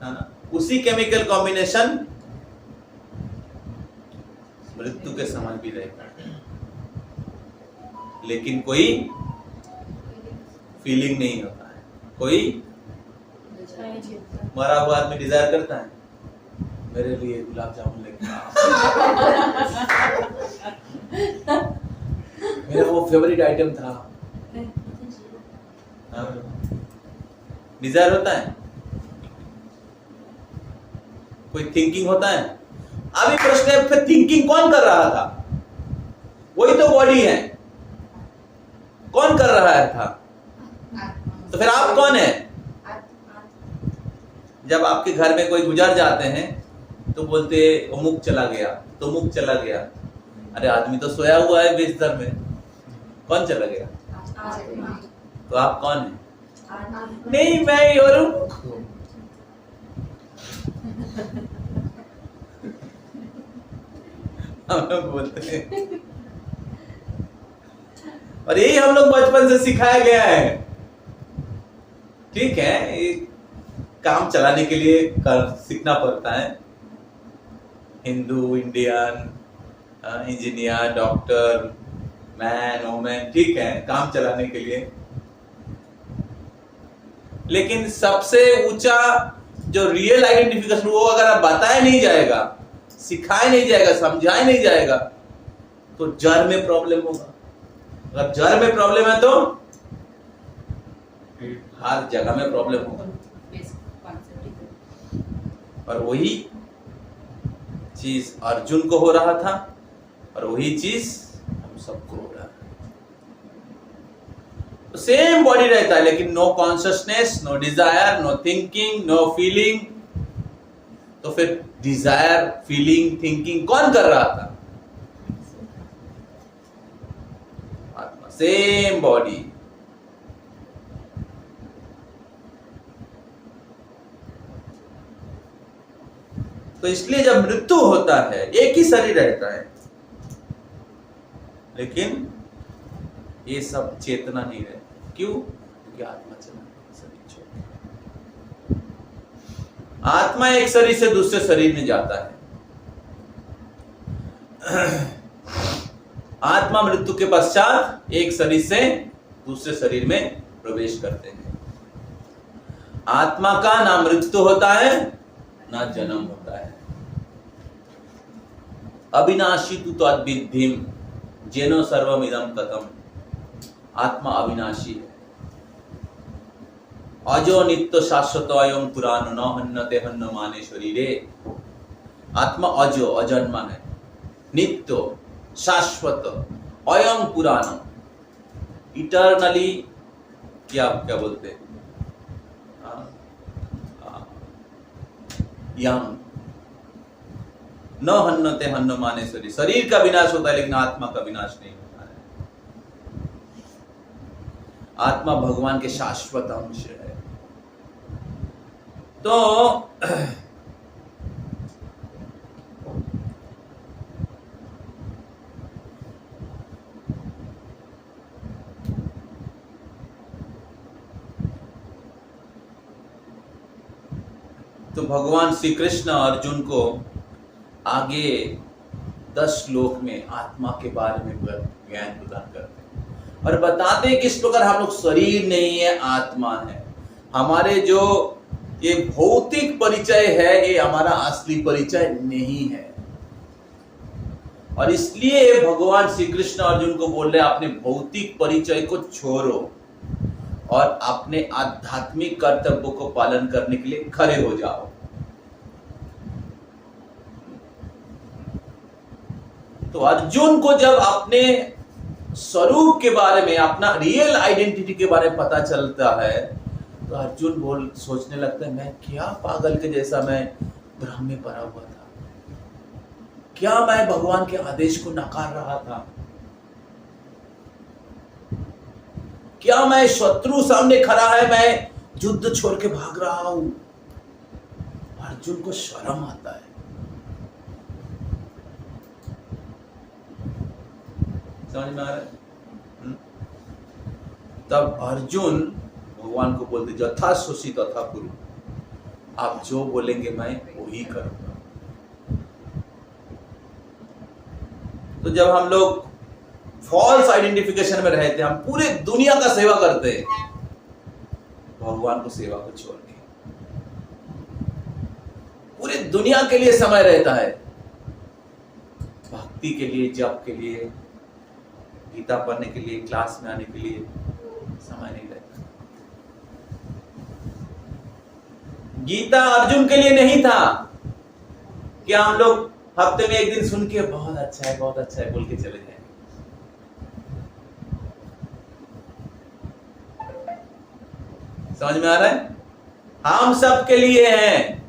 ना, उसी केमिकल कॉम्बिनेशन मृत्यु के समय भी रहता है, लेकिन कोई फीलिंग नहीं होता है। कोई मरा हुआ आदमी डिजायर करता है मेरे लिए गुलाब जामुन लेके आ, मेरा वो फेवरेट आइटम था, डिजायर होता है, कोई थिंकिंग होता है। अभी प्रश्न है फिर थिंकिंग कौन कर रहा था? वही तो बॉडी है, कौन कर रहा है था? तो फिर आप कौन है? जब आपके घर में कोई गुजर जाते हैं तो बोलते अमुक चला गया, तो अमुक चला गया। अरे आदमी तो सोया हुआ है बिस्तर में, कौन चला गया? तो आप कौन है? नहीं मैं और हम लोग बोलते हैं, और यही हम लोग बचपन से सिखाया गया है। ठीक है, ये काम चलाने के लिए सीखना पड़ता है। Hindu, Indian, engineer, doctor, man, women, ठीक है, काम चलाने के लिए। लेकिन सबसे ऊंचा जो रियल आइडेंटिफिकेशन, वो अगर आप बताया नहीं जाएगा, सिखाया नहीं जाएगा, समझाया नहीं जाएगा, तो जड़ में प्रॉब्लम होगा। अगर जड़ में प्रॉब्लम है तो हर जगह में प्रॉब्लम होगा। और वही चीज अर्जुन को हो रहा था और वही चीज हम सबको हो रहा है। तो सेम बॉडी रहता है, लेकिन no consciousness, no desire, no thinking, no feeling. तो फिर डिजायर, फीलिंग, थिंकिंग कौन कर रहा था? आत्मा, सेम बॉडी। तो इसलिए जब मृत्यु होता है एक ही शरीर रहता है, लेकिन ये सब चेतना नहीं रहती। क्यों? क्योंकि आत्मा चला शरीर छोड़, आत्मा एक शरीर से दूसरे शरीर में जाता है। आत्मा मृत्यु के पश्चात एक शरीर से दूसरे शरीर में प्रवेश करते हैं। आत्मा का ना मृत्यु होता है ना जन्म होता है। अविनाशी तु अद्विधिम जेनो सर्वम इदम ततम। आत्मा अविनाशी है, अजो नित्य शाश्वत अयं पुराण न हन्नते हन्न माने शरीरे। आत्मा अजो, अजन्मा है, नित्य, शाश्वत, अयं पुराण, इटर्नली, क्या बोलते यंग, न हन्नते हन्न माने शरीर। शरीर का विनाश होता है लेकिन आत्मा का विनाश नहीं होता है। आत्मा भगवान के शाश्वत अंश है। तो भगवान श्री कृष्ण अर्जुन को आगे 10 श्लोक में आत्मा के बारे में ज्ञान प्रदान करते हैं और बताते हैं कि इस प्रकार हम लोग शरीर नहीं है, आत्मा है। हमारे जो ये भौतिक परिचय है, ये हमारा असली परिचय नहीं है। और इसलिए भगवान श्री कृष्ण अर्जुन को बोल रहे हैं अपने भौतिक परिचय को छोड़ो और अपने आध्यात्मिक कर्तव्यों को पालन करने के लिए खड़े हो जाओ। तो अर्जुन को जब अपने स्वरूप के बारे में, अपना रियल आइडेंटिटी के बारे में पता चलता है, तो अर्जुन सोचने लगता है, मैं क्या पागल के जैसा मैं भ्रम में पड़ा हुआ था, क्या मैं भगवान के आदेश को नकार रहा था, क्या मैं शत्रु सामने खड़ा है, मैं युद्ध छोड़ के भाग रहा हूं। अर्जुन को शर्म आता है। समझ में आ रहा है? तब अर्जुन भगवान को बोलते, यथा सुशी तथा कुरु, आप जो बोलेंगे मैं वही करूंगा। तो जब हम लोग फॉल्स आइडेंटिफिकेशन में रहते हैं, हम पूरे दुनिया का सेवा करते हैं, भगवान को सेवा को छोड़ के पूरे दुनिया के लिए समय रहता है, भक्ति के लिए, जप के लिए, गीता पढ़ने के लिए, क्लास में आने के लिए समय नहीं रहता। गीता अर्जुन के लिए नहीं था कि हम लोग हफ्ते में एक दिन सुन के बहुत अच्छा है बोल के चले जाएंगे। समझ में आ रहा है? हम सब के लिए हैं।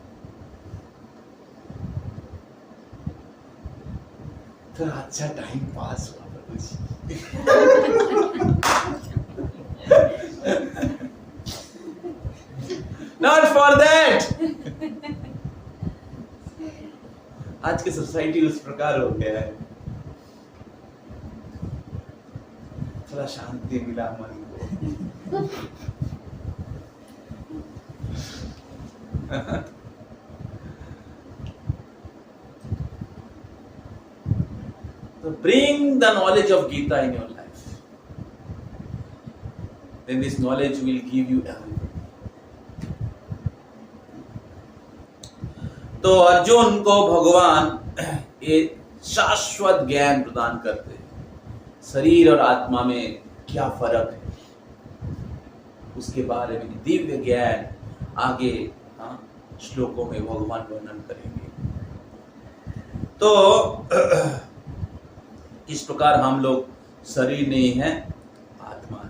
थोड़ा अच्छा टाइम पास हुआ कुछ। Not for that. आज की सोसाइटी उस प्रकार हो गया है, थोड़ा शांति मिला मन को। So bring the knowledge of Gita in your life. Then this knowledge will give you everything. तो अर्जुन को भगवान एक शाश्वत ज्ञान प्रदान करते हैं। शरीर और आत्मा में क्या फर्क है, उसके बारे में दिव्य ज्ञान आगे श्लोकों में भगवान वर्णन करेंगे। तो इस प्रकार हम लोग शरीर नहीं है, आत्मा है।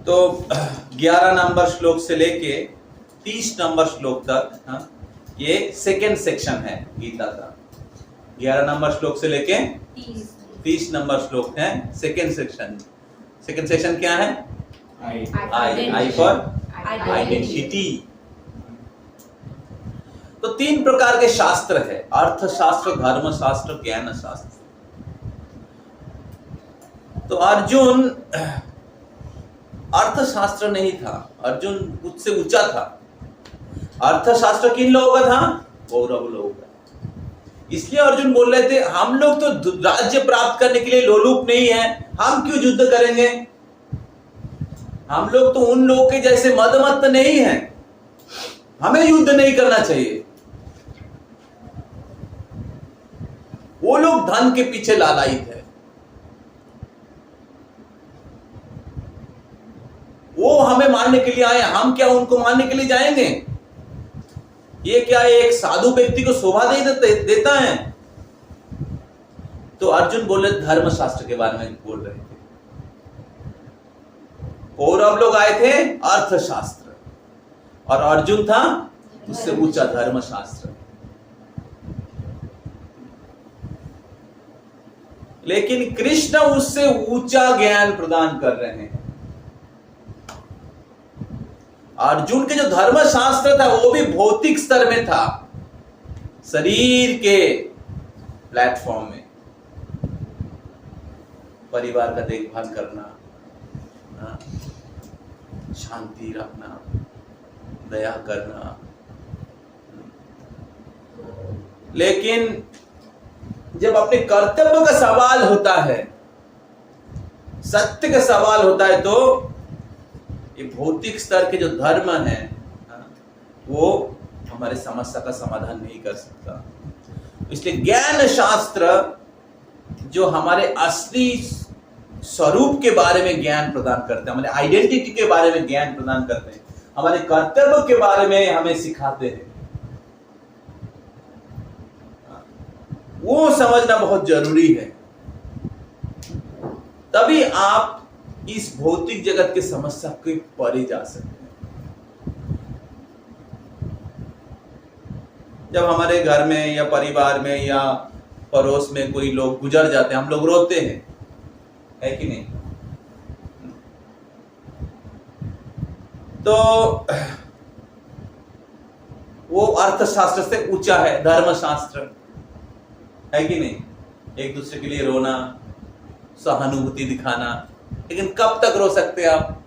तो 11 नंबर श्लोक से लेके 30 नंबर श्लोक तक ये सेकेंड सेक्शन है गीता का। 11 नंबर श्लोक से लेके 30 नंबर श्लोक है सेकेंड सेक्शन। सेकेंड सेक्शन क्या है? I for identity. तो 3 प्रकार के शास्त्र है, अर्थशास्त्र, धर्म शास्त्र, ज्ञान शास्त्र। तो अर्जुन अर्थशास्त्र नहीं था, अर्जुन उससे ऊंचा था। अर्थशास्त्र किन लोगों का था? कौरव लोगों का। इसलिए अर्जुन बोल रहे थे, हम लोग तो राज्य प्राप्त करने के लिए लोलुप नहीं है, हम क्यों युद्ध करेंगे? हम लोग तो उन लोगों के जैसे मदमत्त नहीं है, हमें युद्ध नहीं करना चाहिए। वो लोग धन के पीछे लालायित है, वो हमें मारने के लिए आए, हम क्या उनको मारने के लिए जाएंगे? ये क्या एक साधु व्यक्ति को शोभा देता है? तो अर्जुन बोले धर्मशास्त्र के बारे में बोल रहे थे। कौरव लोग आए थे अर्थशास्त्र, और अर्जुन था उससे ऊंचा धर्मशास्त्र। लेकिन कृष्ण उससे ऊंचा ज्ञान प्रदान कर रहे हैं। अर्जुन के जो धर्मशास्त्र था वो भी भौतिक स्तर में था, शरीर के प्लेटफॉर्म में। परिवार का देखभाल करना, शांति रखना, दया करना। लेकिन जब अपने कर्तव्य का सवाल होता है, सत्य का सवाल होता है, तो ये भौतिक स्तर के जो धर्म है वो हमारे समस्या का समाधान नहीं कर सकता। इसलिए ज्ञान शास्त्र जो हमारे असली स्वरूप के बारे में ज्ञान प्रदान करते हैं, हमारे आइडेंटिटी के बारे में ज्ञान प्रदान करते हैं, हमारे कर्तव्य के बारे में हमें सिखाते हैं, वो समझना बहुत जरूरी है। तभी आप इस भौतिक जगत के समस्या के परे जा सकते हैं। जब हमारे घर में या परिवार में या पड़ोस में कोई लोग गुजर जाते हैं, हम लोग रोते हैं, है कि नहीं? तो वो अर्थशास्त्र से ऊंचा है धर्मशास्त्र, है कि नहीं? एक दूसरे के लिए रोना, सहानुभूति दिखाना, लेकिन कब तक रो सकते हैं आप?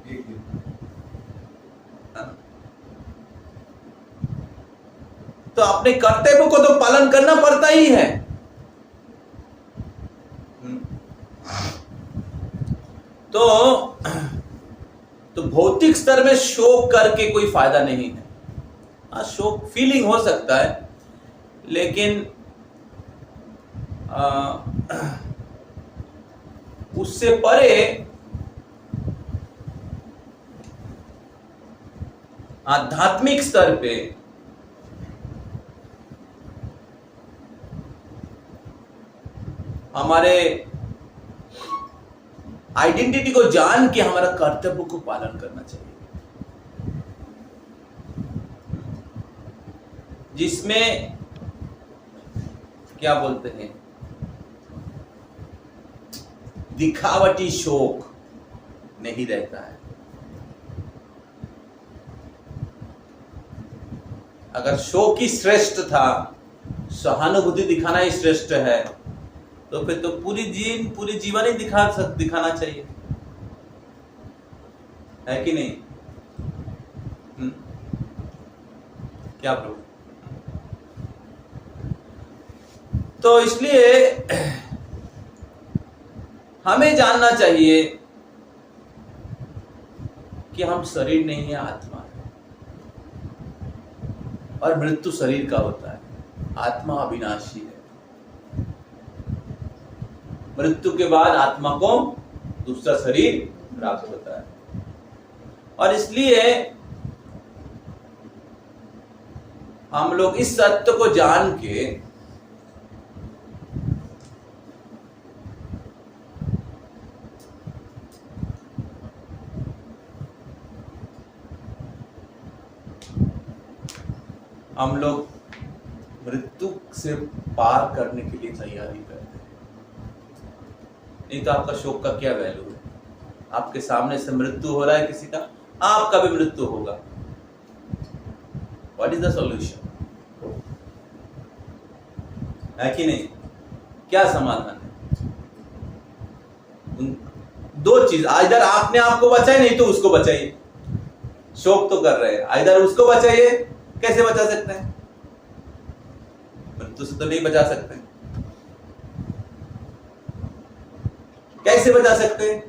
एक दिन। तो अपने कर्तव्य को तो पालन करना पड़ता ही है। तो भौतिक स्तर में शोक करके कोई फायदा नहीं है। हाँ, शोक फीलिंग हो सकता है, लेकिन उससे परे आध्यात्मिक स्तर पे हमारे आइडेंटिटी को जान के हमारा कर्तव्य को पालन करना चाहिए, जिसमें क्या बोलते हैं, दिखावटी शोक नहीं रहता है। अगर शोक ही श्रेष्ठ था, सहानुभूति दिखाना ही श्रेष्ठ है, तो फिर तो पूरी जीवन ही दिखाना चाहिए, है कि नहीं? क्या प्रभु? तो इसलिए हमें जानना चाहिए कि हम शरीर नहीं है, आत्मा है, और मृत्यु शरीर का होता है, आत्मा अविनाशी है। मृत्यु के बाद आत्मा को दूसरा शरीर प्राप्त होता है, और इसलिए हम लोग इस सत्य को जान के हम लोग मृत्यु से पार करने के लिए तैयारी करते हैं। नहीं तो आपका शोक का क्या वैल्यू है? आपके सामने से मृत्यु हो रहा है किसी का, आपका भी मृत्यु होगा। What is the solution? है कि नहीं? क्या समाधान है? दो चीज, इधर आपने आपको बचाए, नहीं तो उसको बचाइए। शोक तो कर रहे हैं, इधर उसको बचाइए। कैसे बचा सकते हैं? मृत्यु से तो नहीं बचा सकते। कैसे बचा सकते हैं?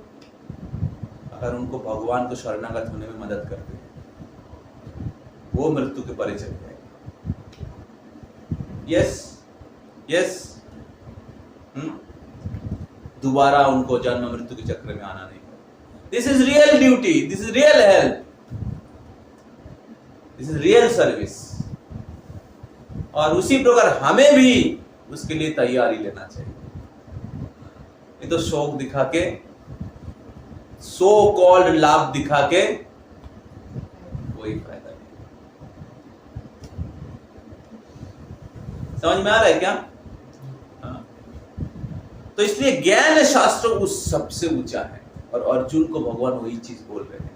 अगर उनको भगवान को शरणागत होने में मदद करते हैं, वो मृत्यु के परे चले जाएंगे। यस, दोबारा उनको जन्म मृत्यु के चक्र में आना नहीं पड़ेगा। This is real duty, this is real help, this is real service. और उसी प्रकार हमें भी उसके लिए तैयारी लेना चाहिए। नहीं तो शोक दिखा के, सो कॉल्ड लाभ दिखा के कोई फायदा नहीं। समझ में आ रहा है क्या? हाँ। तो इसलिए ज्ञान शास्त्र उस सबसे ऊंचा है, और अर्जुन को भगवान वही चीज बोल रहे हैं।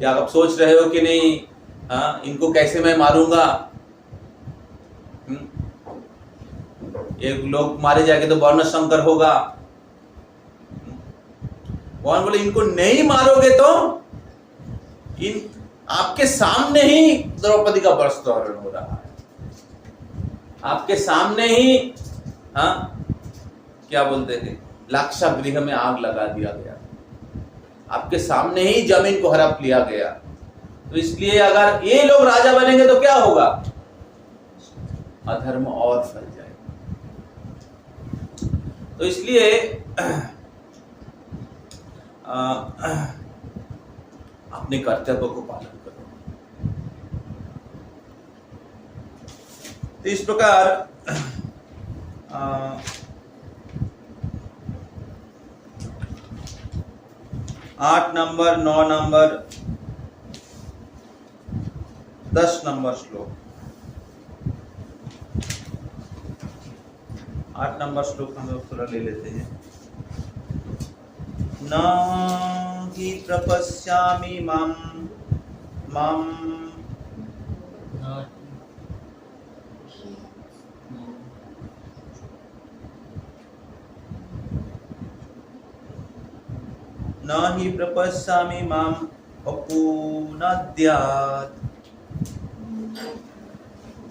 या आप सोच रहे हो कि नहीं, हाँ, इनको कैसे मैं मारूंगा, ये लोग मारे जाएंगे तो वर्ण संकर होगा। भगवान बोले इनको नहीं मारोगे तो आपके सामने ही द्रौपदी का वस्त्रोहरण हो रहा है, आपके सामने ही क्या बोलते थे, लाक्षागृह में आग लगा दिया गया, आपके सामने ही जमीन को हड़प लिया गया। तो इसलिए अगर ये लोग राजा बनेंगे तो क्या होगा, अधर्म और फैल जाएगा। तो इसलिए अपने कर्तव्य को पालन करो। तो इस प्रकार 8 नंबर, 9 नंबर, 10 नंबर श्लोक, 8 नंबर श्लोक हम लोग थोड़ा ले लेते हैं। न हि प्रपश्यामि मम न हि प्रपश्यामि मम अपूनद्यात्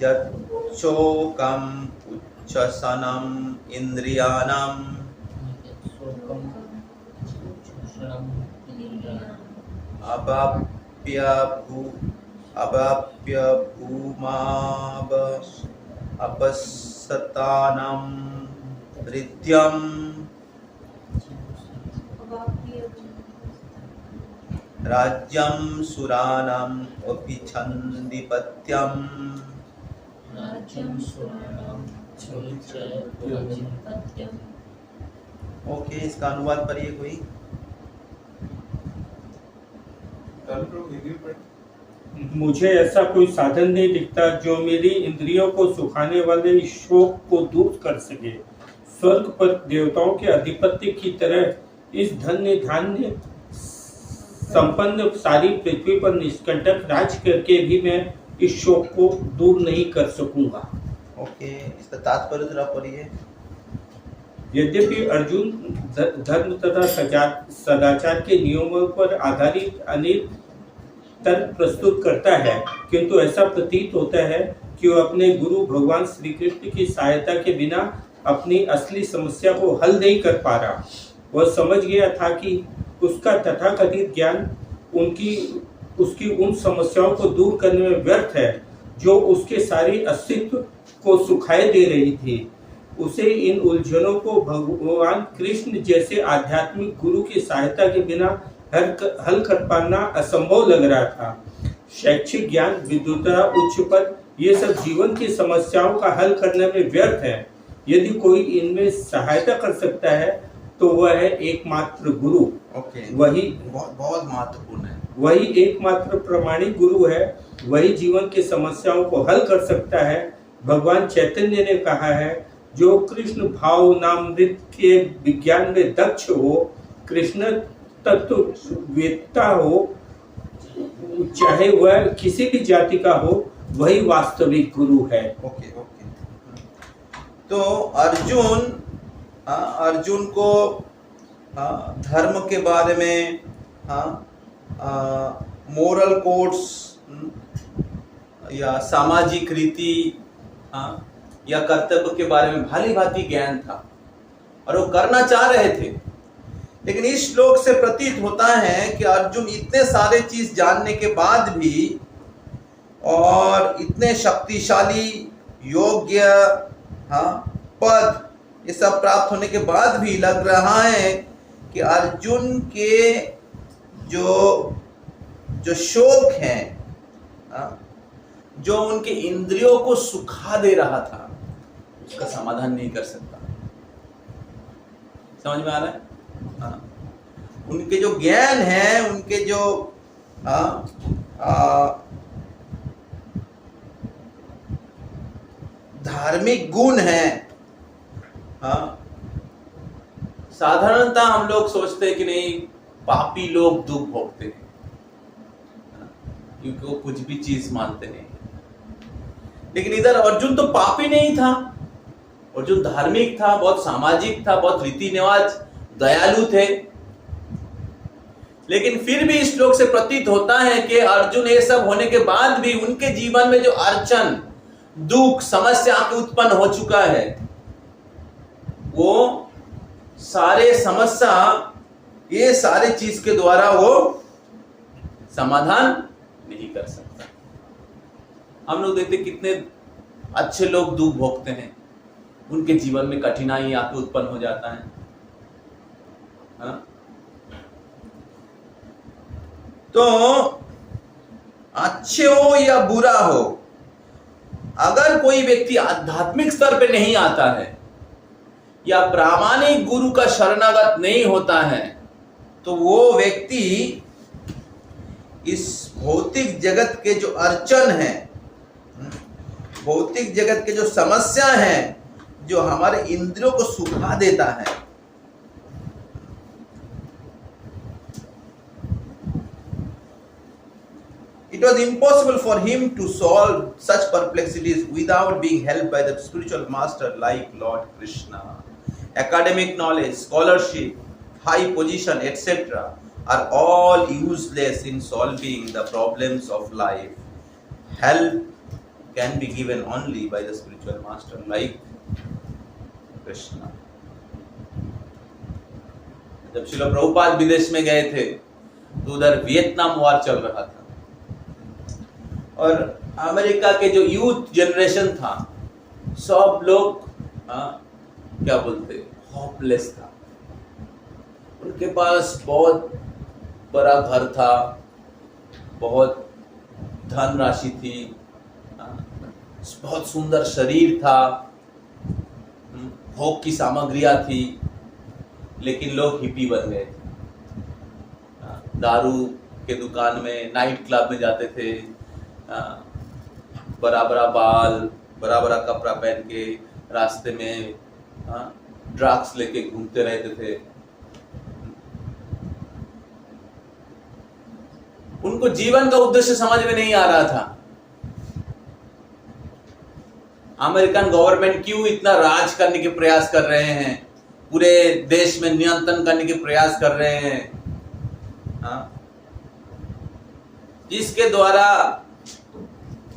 यच्छोकम् उच्छसनम् इन्द्रियाणाम् अवाप्य भूमाव अपसतानां हृद्यम् राज्यं सुराणाम् अपि छन्दिपत्यम्। ओके, इसका अनुवाद पढ़िए कोई। मुझे ऐसा कोई साधन नहीं दिखता जो मेरी इंद्रियों को सुखाने वाले इस शोक को दूर कर सके। स्वर्ग पर देवताओं के अधिपत्य की तरह इस धन्य धान्य संपन्न सारी पृथ्वी पर निष्कंटक राज करके भी मैं इस शोक को दूर नहीं कर सकूंगा। ओके, इसका तात्पर्य जरा पढ़िए। यद्यपि अर्जुन धर्म तथा सदाचार के नियमों पर आधारित अनेक तर्क प्रस्तुत करता है, किंतु ऐसा प्रतीत होता है कि वह अपने गुरु भगवान श्री कृष्ण की सहायता के बिना अपनी असली समस्या को हल नहीं कर पा रहा। वह समझ गया था कि उसका तथाकथित ज्ञान उसकी उन समस्याओं को दूर करने में व्यर्थ है जो उसके सारे अस्तित्व को सुखाए दे रही थी। उसे इन उलझनों को भगवान कृष्ण जैसे आध्यात्मिक गुरु की सहायता के बिना हल कर पाना असंभव लग रहा था। शैक्षिक ज्ञान, विद्वता, उच्च पद, ये सब जीवन की समस्याओं का हल करने में व्यर्थ है। यदि कोई इनमें सहायता कर सकता है तो वह है एकमात्र गुरु। वही बहुत महत्वपूर्ण है। वही एकमात्र प्रमाणिक गुरु है। वही जीवन की समस्याओं को हल कर सकता है। भगवान चैतन्य ने कहा है, जो कृष्ण भाव नामृत के विज्ञान में दक्ष हो, कृष्ण तत्ववेत्ता हो, चाहे वह किसी भी जाति का हो, वही वास्तविक गुरु है। ओके। तो अर्जुन को धर्म के बारे में, मोरल कोड्स या सामाजिक रीति या कर्तव्य के बारे में भली भांति ज्ञान था और वो करना चाह रहे थे। लेकिन इस श्लोक से प्रतीत होता है कि अर्जुन इतने सारे चीज जानने के बाद भी और इतने शक्तिशाली, योग्य, पद, ये सब प्राप्त होने के बाद भी लग रहा है कि अर्जुन के जो शोक है, जो उनके इंद्रियों को सुखा दे रहा था, उसका समाधान नहीं कर सकता। समझ में आ रहा है? उनके जो ज्ञान है, उनके जो धार्मिक गुण है, साधारणतः हम लोग सोचते हैं कि नहीं, पापी लोग दुख भोगते हैं क्योंकि वो कुछ भी चीज मानते नहीं। लेकिन इधर अर्जुन तो पापी नहीं था, अर्जुन धार्मिक था, बहुत सामाजिक था, बहुत रीति रिवाज, दयालु थे। लेकिन फिर भी इस श्लोक से प्रतीत होता है कि अर्जुन ये सब होने के बाद भी उनके जीवन में जो अड़चन, दुख, समस्या उत्पन्न हो चुका है, वो सारे समस्या ये सारे चीज के द्वारा वो समाधान नहीं कर सकता। हम लोग देखते कितने अच्छे लोग दुख भोगते हैं, उनके जीवन में कठिनाई आके उत्पन्न हो जाता है। हाँ? तो अच्छे हो या बुरा हो, अगर कोई व्यक्ति आध्यात्मिक स्तर पे नहीं आता है या प्रामाणिक गुरु का शरणागत नहीं होता है, तो वो व्यक्ति इस भौतिक जगत के जो अड़चन है, भौतिक जगत के जो समस्या है, जो हमारे इंद्रियों को सुखा देता है, it was impossible for him to solve such perplexities without being helped by the spiritual master like Lord Krishna. Academic knowledge, scholarship, high position, etc. are all useless in solving the problems of life. Help can be given only by the spiritual master like Krishna. जब श्रील प्रभुपाद विदेश में गए थे तो उधर वियतनाम वॉर चल रहा था और अमेरिका के जो यूथ जनरेशन था, सब लोग क्या बोलते, होपलेस था। उनके पास बहुत बड़ा घर था, बहुत धनराशि थी, बहुत सुंदर शरीर था, भोग की सामग्रियां थी, लेकिन लोग हिप्पी बन गए थे। दारू के दुकान में, नाइट क्लब में जाते थे, बड़ा बड़ा बाल, बड़ा बड़ा कपड़ा पहन के रास्ते में ड्रग्स लेके घूमते रहते थे। उनको जीवन का उद्देश्य समझ में नहीं आ रहा था। अमेरिकन गवर्नमेंट क्यों इतना राज करने के प्रयास कर रहे हैं, पूरे देश में नियंत्रण करने के प्रयास कर रहे हैं, जिसके द्वारा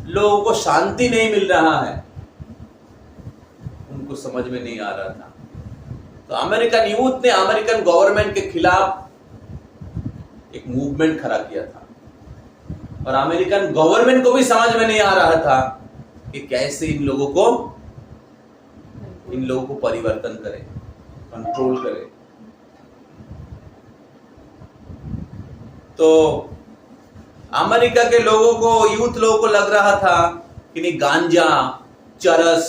लोगों को शांति नहीं मिल रहा है, उनको समझ में नहीं आ रहा था। तो अमेरिकन यूथ ने अमेरिकन गवर्नमेंट के खिलाफ एक मूवमेंट खड़ा किया था और अमेरिकन गवर्नमेंट को भी समझ में नहीं आ रहा था कि कैसे इन लोगों को परिवर्तन करें, कंट्रोल करें। तो अमेरिका के लोगों को, यूथ लोगों को लग रहा था कि नहीं, गांजा, चरस,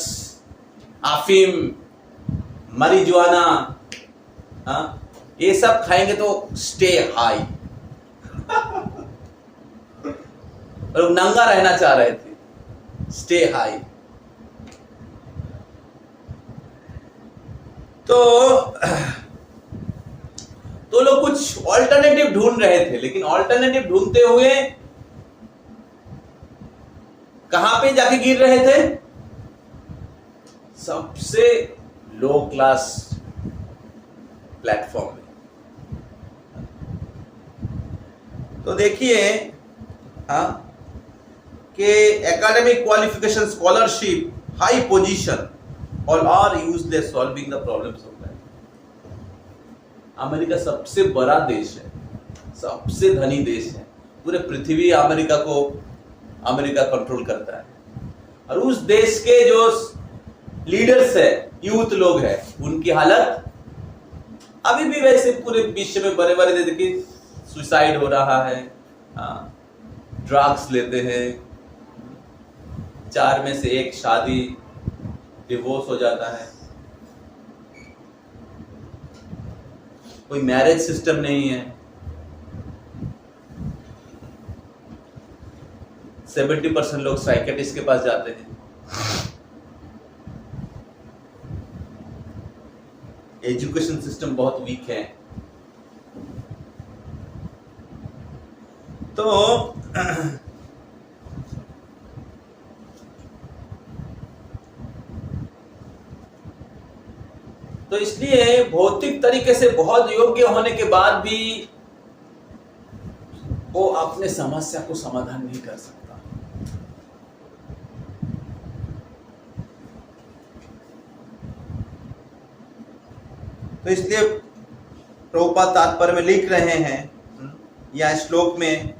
अफीम, marijuana, ये सब खाएंगे तो स्टे हाई। और नंगा रहना चाह रहे थे, स्टे हाई। तो लोग कुछ ऑल्टरनेटिव ढूंढ रहे थे, लेकिन ऑल्टरनेटिव ढूंढते हुए कहां पे जाके गिर रहे थे? सबसे लो क्लास प्लेटफॉर्म में। तो देखिए कि academic qualification, scholarship, high position, all are useless solving the problems of life. America सबसे बड़ा देश है, सबसे धनी देश है, पूरे पृथ्वी अमेरिका कंट्रोल करता है। और उस देश के जो लीडर्स है, यूथ लोग है, उनकी हालत अभी भी वैसे पूरे विश्व में बड़े बड़े देखिए सुसाइड हो रहा है, ड्रग्स लेते हैं, 4 में से 1 शादी डिवोर्स हो जाता है, कोई मैरिज सिस्टम नहीं है, 70% लोग साइकियाट्रिस्ट के पास जाते हैं, एजुकेशन सिस्टम बहुत वीक है। तो इसलिए भौतिक तरीके से बहुत योग्य होने के बाद भी वो अपने समस्या को समाधान नहीं कर सकता। तो इसलिए प्रभुपाद तात्पर्य में लिख रहे हैं या श्लोक में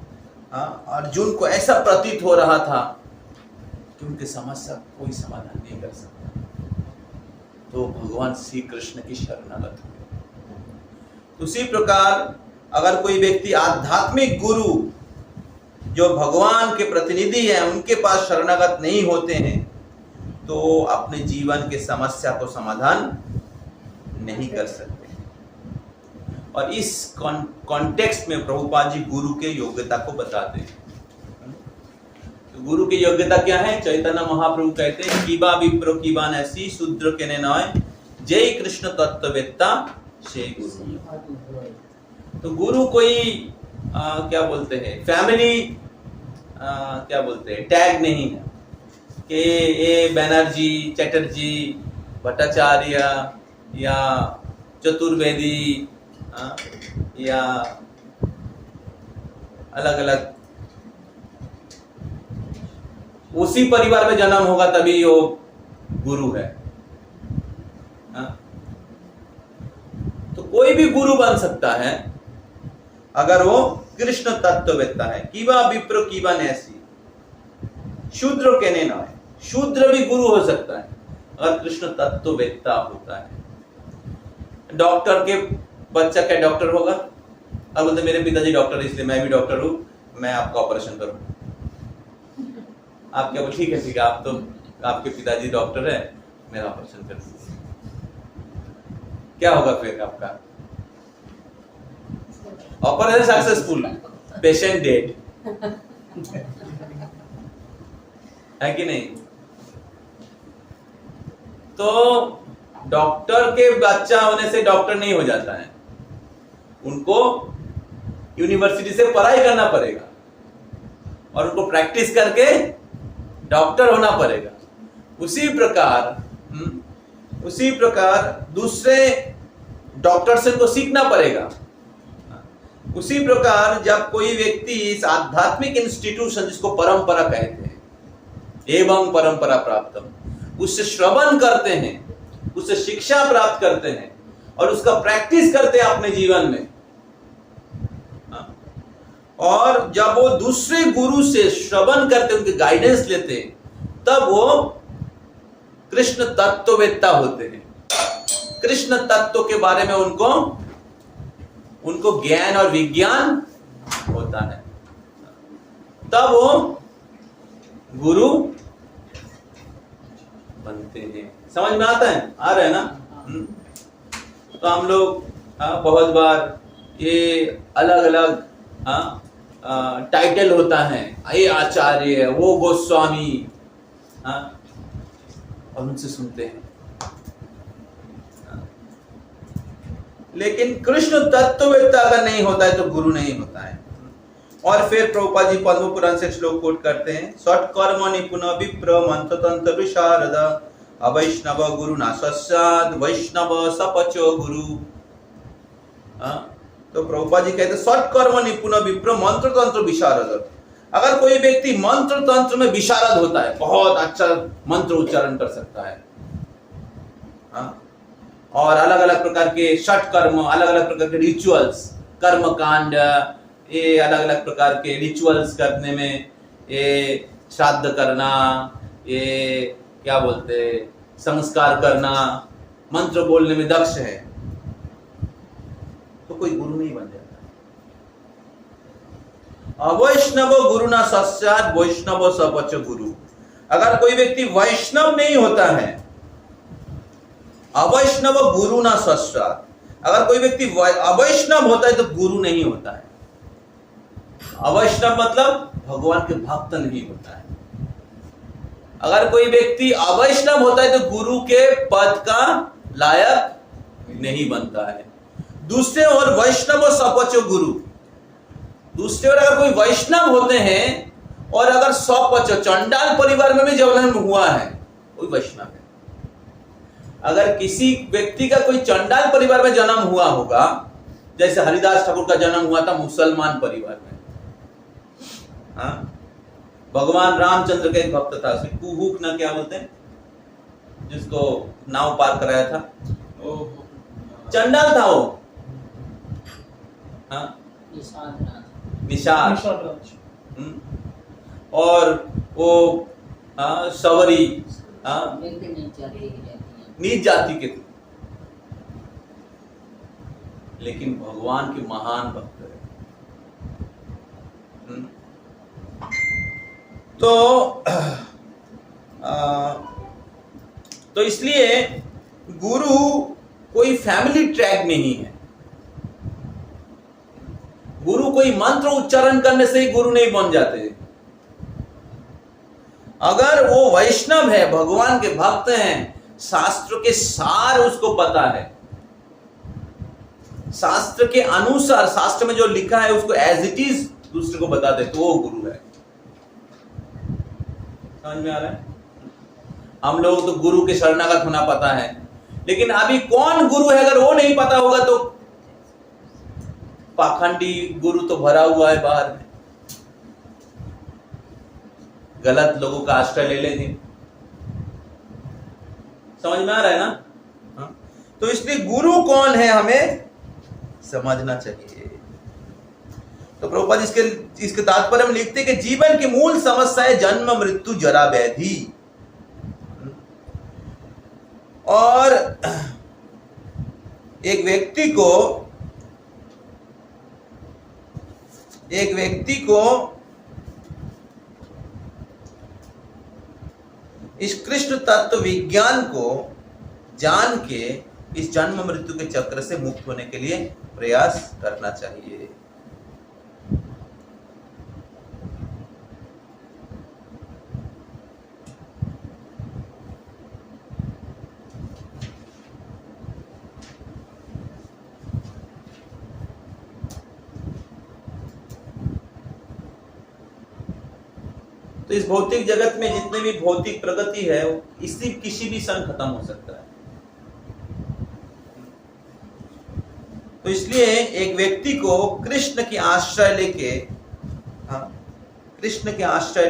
अर्जुन को ऐसा प्रतीत हो रहा था कि उनकी समस्या कोई समाधान नहीं कर सकता, तो भगवान श्री कृष्ण की शरणागत हुए। उसी प्रकार अगर कोई व्यक्ति आध्यात्मिक गुरु जो भगवान के प्रतिनिधि हैं उनके पास शरणागत नहीं होते हैं तो अपने जीवन के समस्या को समाधान नहीं कर सकते। और इस कॉन्टेक्स्ट में प्रभुपाद जी गुरु के योग्यता को बताते हैं। तो गुरु की योग्यता क्या है? चैतन्य महाप्रभु कहते हैं कीबा विप्रो कीबा नैसी शूद्र के नय जय कृष्ण तत्ववेत्ता से गुरु। तो गुरु कोई क्या बोलते हैं फैमिली क्या बोलते हैं टैग नहीं है कि ये बैनर्जी, चटर्जी, भट्टाचार्य या चतुर्वेदी या अलग अलग उसी परिवार में जन्म होगा तभी वो गुरु है। तो कोई भी गुरु बन सकता है अगर वो कृष्ण तत्ववेत्ता है। कीवा विप्र कीवा न्यासी शूद्र कहने ना है, शूद्र भी गुरु हो सकता है अगर कृष्ण तत्ववेत्ता होता है। डॉक्टर के बच्चा क्या डॉक्टर होगा? अब बोलते मेरे पिताजी डॉक्टर इसलिए मैं भी डॉक्टर हूं, मैं आपका ऑपरेशन करूं। आप क्या बोल ठीक है आप तो आपके पिताजी डॉक्टर है, मेरा ऑपरेशन कर दीजिए। क्या होगा फिर आपका? ऑपरेशन सक्सेसफुल, पेशेंट डेड है कि नहीं? तो डॉक्टर के बच्चा होने से डॉक्टर नहीं हो जाता है, उनको यूनिवर्सिटी से पढ़ाई करना पड़ेगा और उनको प्रैक्टिस करके डॉक्टर होना पड़ेगा। उसी प्रकार दूसरे डॉक्टर से उनको सीखना पड़ेगा। उसी प्रकार जब कोई व्यक्ति इस आध्यात्मिक इंस्टीट्यूशन जिसको परंपरा कहते हैं एवं परंपरा प्राप्तम, उससे श्रवण करते हैं, उससे शिक्षा प्राप्त करते हैं और उसका प्रैक्टिस करते हैं अपने जीवन में, और जब वो दूसरे गुरु से श्रवण करते उनके गाइडेंस लेते तब वो कृष्ण तत्ववेत्ता होते हैं। कृष्ण तत्व के बारे में उनको ज्ञान और विज्ञान होता है, तब वो गुरु बनते हैं। समझ में आता है? आ रहा है ना? तो हम लोग बहुत बार ये अलग अलग टाइटल होता है, ये आचार्य, वो गोस्वामी, और उनसे सुनते हैं। लेकिन कृष्ण तत्ववेत्ता अगर नहीं होता है तो गुरु नहीं होता है। और फिर प्रभुपाद जी पद्म पुराण से श्लोक कोट करते हैं, सत्कर्म निपुण विप्र मंत्र तंत्र विशारद अवैष्णव गुरु नाशाद वैष्णव सपचो गुरु। तो प्रभुपाद जी कहते सत्कर्म निपुण विप्र मंत्र तंत्र विशारद। अगर कोई व्यक्ति मंत्र तंत्र में विशारद होता है, बहुत अच्छा मंत्र उच्चारण कर सकता है, और अलग अलग प्रकार के षट कर्म, अलग अलग प्रकार के रिचुअल्स, कर्म कांड, ये अलग अलग प्रकार के रिचुअल्स करने में, ये श्राद्ध करना, ये क्या बोलते संस्कार करना, मंत्र बोलने में दक्ष है, तो कोई गुरु नहीं बन जाता। अवैष्णव गुरु ना सस्याद वैष्णव सपच गुरु। अगर कोई व्यक्ति वैष्णव नहीं होता है, अवैष्णव गुरु ना सस्याद, अगर कोई व्यक्ति अवैष्णव होता है तो गुरु नहीं होता है। अवैष्णव मतलब भगवान के भक्त नहीं होता है। अगर कोई व्यक्ति अवैष्णव होता है तो गुरु के पद का लायक नहीं बनता है। दूसरे ओर वैष्णव सपचो गुरु, दूसरे ओर अगर कोई वैष्णव होते हैं और अगर सपचो चंडाल परिवार में भी जन्म हुआ है, कोई वैष्णव है। अगर किसी व्यक्ति का कोई चंडाल परिवार में जन्म हुआ होगा, जैसे हरिदास ठाकुर का जन्म हुआ था मुसलमान परिवार में, हाँ, भगवान रामचंद्र का एक भक्त था, उसे कुहुक ना क्या बोलते हैं, जिसको नाव पार कराया था, चंडाल था वो। हाँ, निषाद राज। निषाद। और वो सवरी बिल्कुल नीच जाति की रहती है। नीच जाति के थे, लेकिन भगवान के महान भक्त है। तो इसलिए गुरु कोई फैमिली ट्रैक नहीं है। गुरु कोई मंत्र उच्चारण करने से ही गुरु नहीं बन जाते। अगर वो वैष्णव है, भगवान के भक्त हैं, शास्त्र के सार उसको पता है, शास्त्र के अनुसार, शास्त्र में जो लिखा है उसको एज इट इज दूसरे को बता दे, तो वो गुरु है। समझ में आ रहा है? हम लोग तो गुरु के शरणागत होना पता है, लेकिन अभी कौन गुरु है अगर वो नहीं पता होगा तो पाखंडी गुरु तो भरा हुआ है बाहर में, गलत लोगों का आश्रय ले लेंगे। समझ में आ रहा है ना? हाँ? तो इसलिए गुरु कौन है हमें समझना चाहिए। तो प्रभुपाद इसके तात्पर्य में लिखते कि जीवन की मूल समस्या है जन्म मृत्यु जरा व्याधि, और एक व्यक्ति को इस कृष्ण तत्व विज्ञान को जान के इस जन्म मृत्यु के चक्र से मुक्त होने के लिए प्रयास करना चाहिए। तो इस भौतिक जगत में जितने भी भौतिक प्रगति है इसी किसी भी क्षण खत्म हो सकता है। तो इसलिए एक व्यक्ति को कृष्ण के आश्रय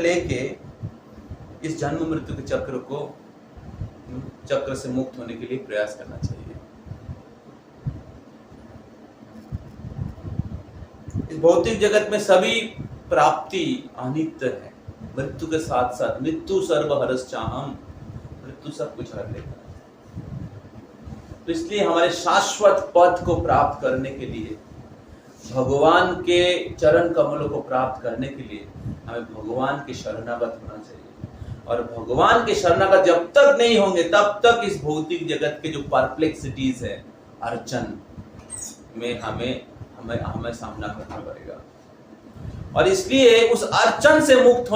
लेके इस जन्म मृत्यु के चक्र से मुक्त होने के लिए प्रयास करना चाहिए। इस भौतिक जगत में सभी प्राप्ति अनित्य है, मृत्यु के साथ साथ मृत्यु सर्व हरस चाहम, मृत्यु सब कुछ हर लेता है। तो इसलिए हमारे शाश्वत पद को प्राप्त करने के लिए, भगवान के चरण कमलों को प्राप्त करने के लिए हमें भगवान के शरणागत होना चाहिए। और भगवान के शरणागत जब तक नहीं होंगे तब तक इस भौतिक जगत के जो परप्लेक्सिटीज है, अड़चन में हमें सामना करना पड़ेगा। और इसलिए उस अड़चन से मुक्त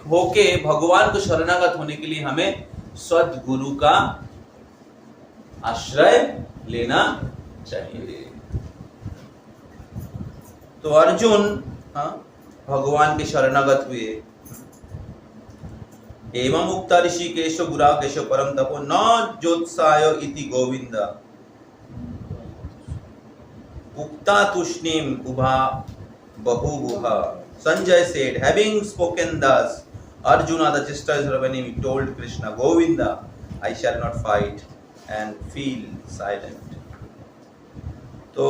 होके भगवान को शरणागत होने के लिए हमें सद्गुरु का आश्रय लेना चाहिए। तो अर्जुन भगवान के शरणागत हुए। एवं मुक्ता ऋषिकेश गुराकेश परम तपो न ज्योत्साय इति गोविंद उक्ता तुष्णीम उभा बहुगुहा। Sanjay said, having spoken thus, Arjuna, the chastised of enemy, told Krishna, Govinda, I shall not fight, and feel silent. तो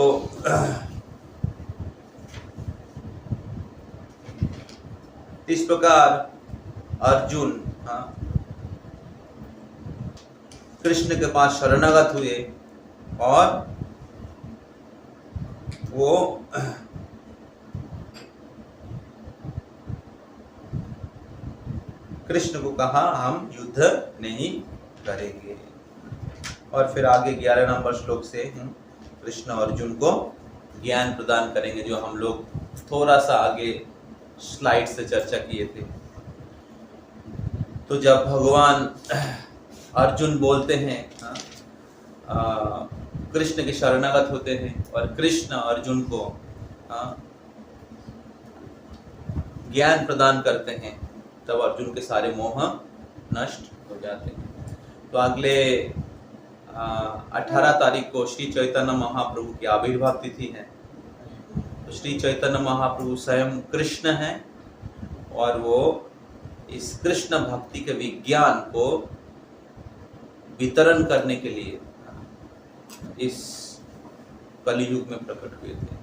इस प्रकार अर्जुन कृष्ण के पास शरणागत हुए और वो कृष्ण को कहा हम युद्ध नहीं करेंगे। और फिर आगे 11 नंबर श्लोक से कृष्ण अर्जुन को ज्ञान प्रदान करेंगे, जो हम लोग थोड़ा सा आगे स्लाइड से चर्चा किए थे। तो जब भगवान अर्जुन बोलते हैं, कृष्ण के शरणागत होते हैं और कृष्ण अर्जुन को ज्ञान प्रदान करते हैं, तब अर्जुन के सारे मोह नष्ट हो जाते हैं। तो अगले 18 तारीख को श्री चैतन्य महाप्रभु की आविर्भाव तिथि है। तो श्री चैतन्य महाप्रभु स्वयं कृष्ण हैं और वो इस कृष्ण भक्ति के विज्ञान को वितरण करने के लिए इस कलियुग में प्रकट हुए थे।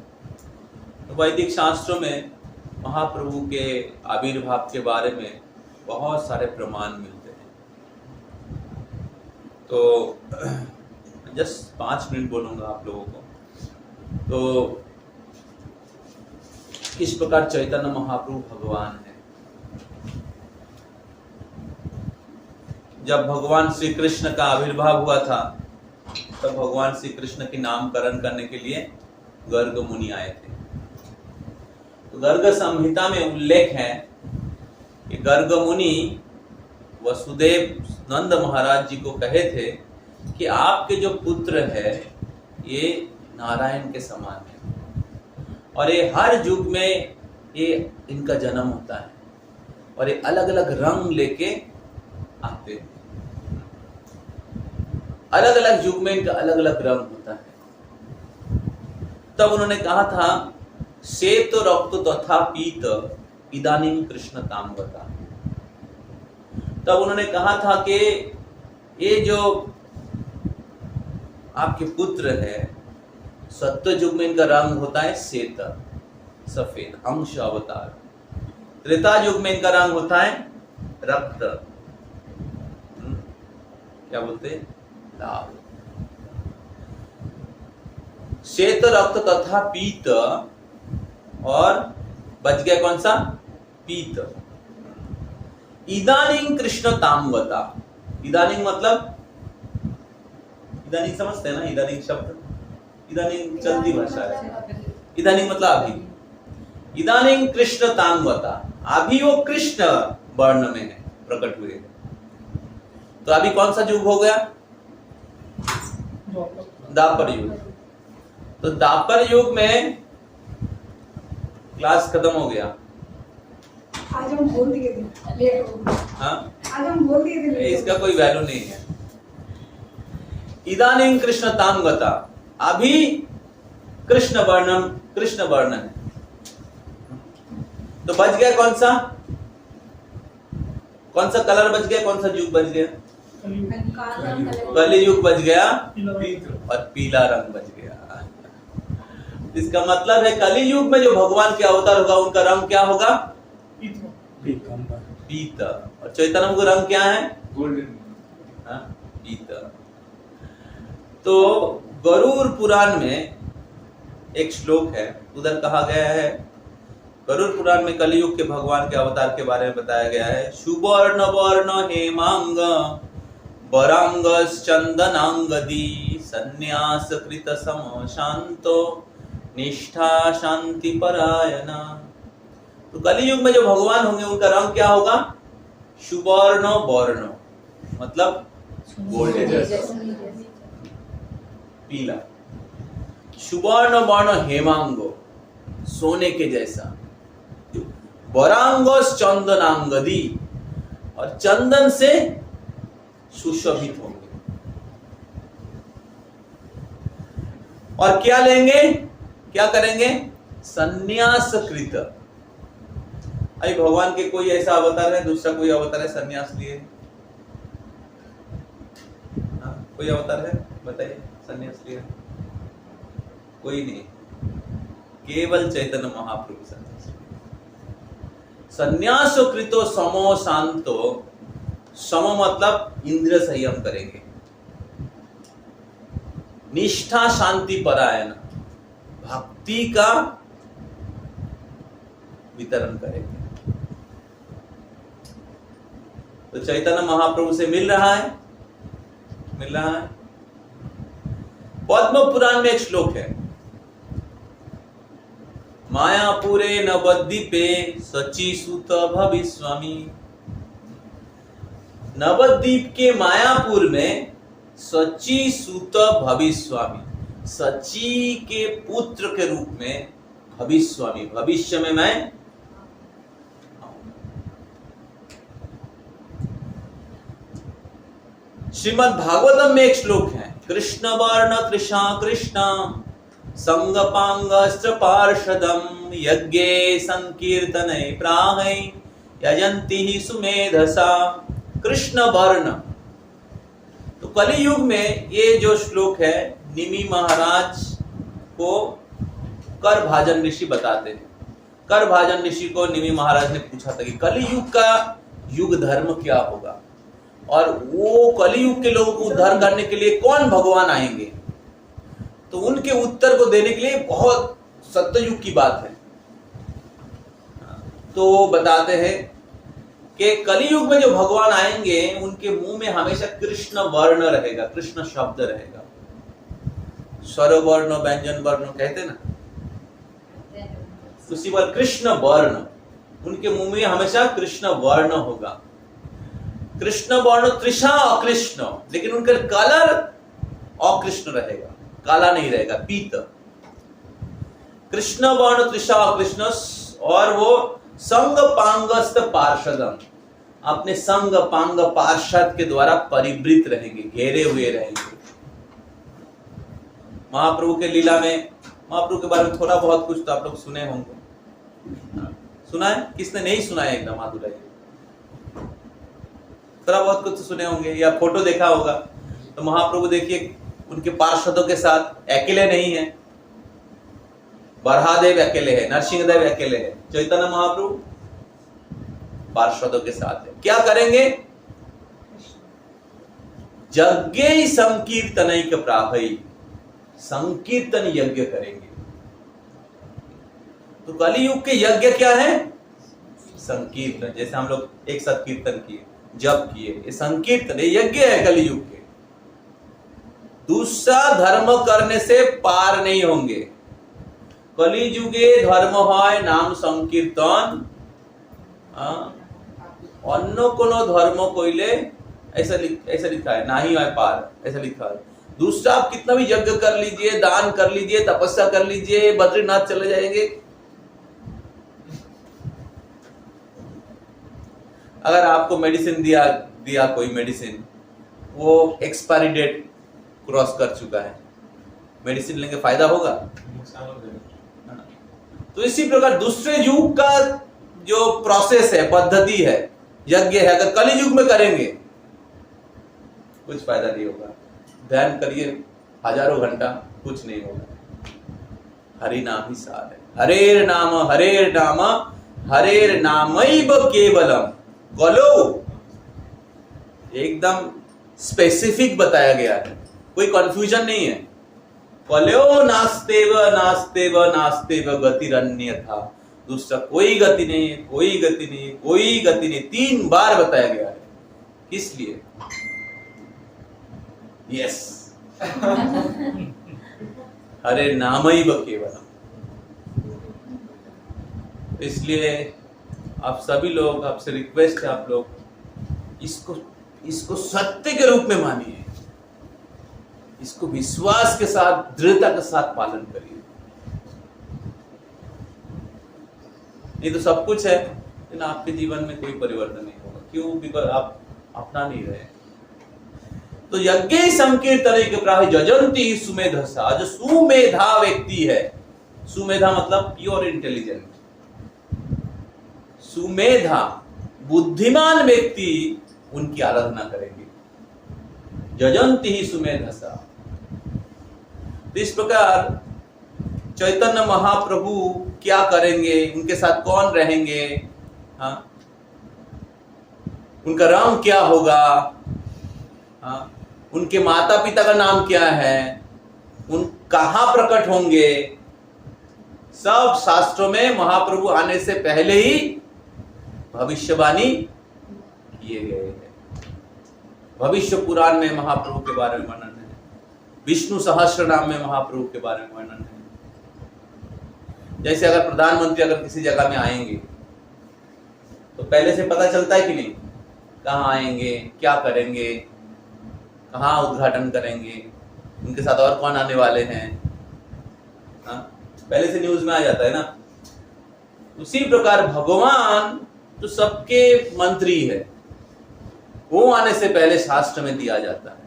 तो वैदिक शास्त्रों में महाप्रभु के आविर्भाव के बारे में बहुत सारे प्रमाण मिलते हैं। तो जस्ट 5 मिनट बोलूंगा आप लोगों को। तो किस प्रकार चैतन्य महाप्रभु भगवान है। जब भगवान श्री कृष्ण का आविर्भाव हुआ था तब भगवान श्री कृष्ण के नामकरण करने के लिए गर्ग मुनि आए थे। तो गर्ग संहिता में उल्लेख है कि गर्ग मुनि वसुदेव नंद महाराज जी को कहे थे कि आपके जो पुत्र है ये नारायण के समान है और ये हर युग में ये इनका जन्म होता है और ये अलग अलग रंग लेके आते हैं। अलग अलग युग में इनका अलग अलग रंग होता है। तब उन्होंने कहा था श्वेत रक्त तथा पीत इदानीं कृष्ण ताम्बता। तब उन्होंने कहा था कि ये जो आपके पुत्र है सत्य युग में इनका रंग होता है श्वेत सफेद अंश अवतार। त्रेता युग में इनका रंग होता है रक्त, क्या बोलते हैं, लाल। श्वेत रक्त तथा पीत और बच गया कौन सा, पीत। इदानीं कृष्ण ताम्बता। इदानीं मतलब, इदानीं समझते हैं ना, इदानीं शब्द, इदानीं चलती भाषा है। इदानीं मतलब अभी। इदानीं कृष्ण ताम्बता, अभी वो कृष्ण वर्ण में है, प्रकट हुए। तो अभी कौन सा युग हो गया, द्वापर युग। तो द्वापर युग में क्लास खत्म हो गया। आज हम बोल दिए थे लेट हो। हाँ, आज हम बोल दिए थे, इसका कोई वैल्यू नहीं है। इदानीं कृष्ण ताम्बता, अभी कृष्ण वर्ण है। तो बच गया कौन सा कलर बच गया, कौन सा युग बच गया, कली युग बच गया और पीला रंग बच गया। इसका मतलब है कली युग में जो भगवान के अवतार होगा उनका रंग क्या होगा, पीत। और चैतन्य का रंग क्या है, गोल्डन, पीत। तो गरुड़ पुराण में एक श्लोक है, उधर कहा गया है, गरुड़ पुराण में कलियुग के भगवान के अवतार के बारे में बताया गया है। सुवर्ण वर्ण हेमांग वरांगश्चंदनांगदी संन्यास कृत सम शांतो निष्ठा शांति परायणा। तो कलियुग में जो भगवान होंगे उनका रंग क्या होगा, सुवर्ण वर्ण मतलब गोल्डन, पीला। सुवर्ण वर्ण हेमांगो, सोने के जैसा। वरांगोस चंदनांगदी, और चंदन से सुशोभित होंगे। और क्या लेंगे, क्या करेंगे, संन्यास कृत। अभी भगवान के कोई ऐसा अवतार है, दूसरा कोई अवतार है संन्यास लिए, कोई अवतार है बताइए संन्यास लिए, कोई नहीं, केवल चैतन्य महाप्रभु संन्यास। संन्यास कृतो समो शांतो, समो मतलब इंद्रिय संयम करेंगे, निष्ठा शांति परायण, भक्ति का वितरण करेंगे। तो चैतन्य महाप्रभु से मिल रहा है। पद्म पुराण में एक श्लोक है, मायापुरे नवद्वीपे सची सुत भविष्वामी। नवद्वीप के मायापुर में सची सुत भविष्वामी, सची के पुत्र के रूप में भविष्वामी, भविष्य में मैं। श्रीमद् भागवतम में एक श्लोक है, कृष्ण वर्ण कृष्णा कृष्णा संगपांगस्त्र पार्षदम यज्ञे संकीर्तने प्राहै यजंती ही सुमेधसा कृष्ण वर्ण। तो कली युग में ये जो श्लोक है निमि महाराज को कर भाजन ऋषि बताते हैं। कर भाजन ऋषि को निमि महाराज ने पूछा था कि कली युग का युग धर्म क्या होगा और वो कली युग के लोगों को उद्धार करने के लिए कौन भगवान आएंगे। तो उनके उत्तर को देने के लिए बहुत सत्ययुग की बात है। तो वो बताते हैं कि कलियुग में जो भगवान आएंगे उनके मुंह में हमेशा कृष्ण वर्ण रहेगा, कृष्ण शब्द रहेगा। स्वर वर्ण व्यंजन वर्ण कहते ना, उसी पर कृष्ण वर्ण, उनके मुंह में हमेशा कृष्ण वर्ण होगा। कृष्ण वर्ण त्रिषा अकृष्ण, लेकिन उनका कलर अकृष्ण रहेगा, काला नहीं रहेगा, पीत। कृष्ण वर्ण त्रिषा अकृष्ण, और वो संग पांगस्त पार्षदम, अपने संग पांग पार्षद के द्वारा परिवृत रहेंगे, घेरे हुए रहेंगे। महाप्रभु के लीला में, महाप्रभु के बारे में थोड़ा बहुत कुछ तो आप लोग सुने होंगे। सुना है? किसने नहीं सुना है? एकदम हाथ उठाइए। थोड़ा बहुत कुछ सुने होंगे या फोटो देखा होगा। तो महाप्रभु देखिए उनके पार्षदों के साथ अकेले नहीं है, बरहादेव अकेले है, नरसिंहदेव अकेले है, चैतन्य महाप्रभु पार्षदों के साथ है। क्या करेंगे? यज्ञ संकीर्तनैक प्राभई, संकीर्तन यज्ञ करेंगे। तो कलियुग के यज्ञ क्या है? संकीर्तन। जैसे हम लोग एक साथ कीर्तन किए, जप किए, ये संकीर्तन, ये यज्ञ है कलियुग के। दूसरा धर्म करने से पार नहीं होंगे। कलिजुगे धर्म है नाम संकीर्तन, अन्य कोनो धर्म कोइले, ऐसा लिखा है, ना ही है पार, ऐसा लिखा है। दूसरा आप कितना भी यज्ञ कर लीजिए, दान कर लीजिए, तपस्या कर लीजिए, बद्रीनाथ चले जाएंगे, अगर आपको मेडिसिन दिया कोई मेडिसिन, वो एक्सपायरी डेट क्रॉस कर चुका है, मेडिसिन लेंगे फायदा होगा? नुकसान हो जाएगा। तो इसी प्रकार दूसरे युग का जो प्रोसेस है, पद्धति है, यज्ञ है, अगर कलि युग में करेंगे कुछ फायदा नहीं होगा। ध्यान करिए, हजारों घंटा कुछ नहीं होगा। हरि नाम ही सार है। हरेर नाम हरेर नामैव केवलम। कलो एकदम स्पेसिफिक बताया गया है, कोई कंफ्यूजन नहीं है। कलो नास्तेव नास्तेव नास्तेव गतिरन्यथा, दूसरा कोई गति नहीं है, कोई गति नहीं, कोई गति नहीं, 3 बार बताया गया है। किस लिए? यस हरे नामैव केवलम। इसलिए आप सभी लोग, आपसे रिक्वेस्ट है, आप लोग इसको सत्य के रूप में मानिए, इसको विश्वास के साथ, दृढ़ता के साथ पालन करिए। ये तो सब कुछ है, लेकिन आपके जीवन में कोई परिवर्तन नहीं होगा। क्यों? बिकॉज़ आप अपना नहीं रहे। तो यज्ञ संकीर्तन के प्राह जजंती सुमेधसा, जो सुमेधा व्यक्ति है, सुमेधा मतलब प्योर इंटेलिजेंट, सुमेधा बुद्धिमान व्यक्ति उनकी आराधना करेंगे। जजंती ही सुमेधसा। तो इस प्रकार चैतन्य महाप्रभु क्या करेंगे, उनके साथ कौन रहेंगे, हाँ, उनका रंग क्या होगा, हाँ, उनके माता पिता का नाम क्या है, उन कहां प्रकट होंगे, सब शास्त्रों में महाप्रभु आने से पहले ही भविष्यवाणी किए गए हैं। भविष्य पुराण में महाप्रभु के बारे में वर्णन है, विष्णु सहस्त्र नाम में महाप्रभु के बारे में वर्णन है। जैसे अगर प्रधानमंत्री अगर किसी जगह में आएंगे तो पहले से पता चलता है कि नहीं, कहाँ आएंगे, क्या करेंगे, कहाँ उद्घाटन करेंगे, उनके साथ और कौन आने वाले हैं, हाँ, पहले से न्यूज में आ जाता है ना। उसी प्रकार भगवान जो सबके मंत्री है, वो आने से पहले शास्त्र में दिया जाता है।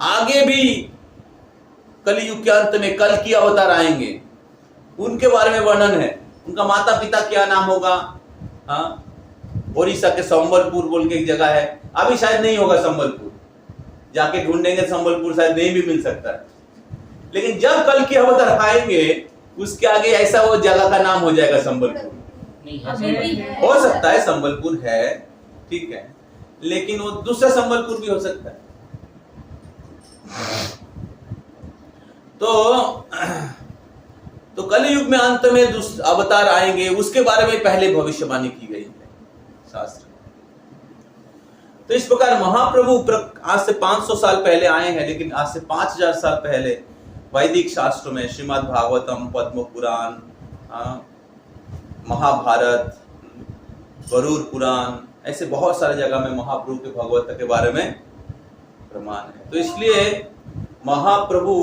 आगे भी कलियुग के अंत में कल की अवतार आएंगे, उनके बारे में वर्णन है, उनका माता पिता क्या नाम होगा? हाँ, ओडिशा के संबलपुर बोल के एक जगह है, अभी शायद नहीं होगा संबलपुर, जाके ढूंढेंगे संबलपुर शायद नहीं भी मिल सकता है। लेकिन जब कल के अवतार आएंगे उसके आगे ऐसा वो जगह का नाम हो जाएगा संबलपुर। नहीं अभी भी है। हो सकता है संबलपुर है, ठीक है, लेकिन वो दूसरा संबलपुर भी हो सकता है। तो कलयुग में अंत में अवतार आएंगे, उसके बारे में पहले भविष्यवाणी की गई है शास्त्र। तो इस प्रकार महाप्रभु आज से 500 साल पहले आए हैं, लेकिन आज से 5000 साल पहले वैदिक शास्त्रों में श्रीमद् भागवतम, पद्म पुराण, महाभारत, गरुड़ पुराण, ऐसे बहुत सारे जगह में महाप्रभु के भगवत के बारे में प्रमाण है। तो इसलिए महाप्रभु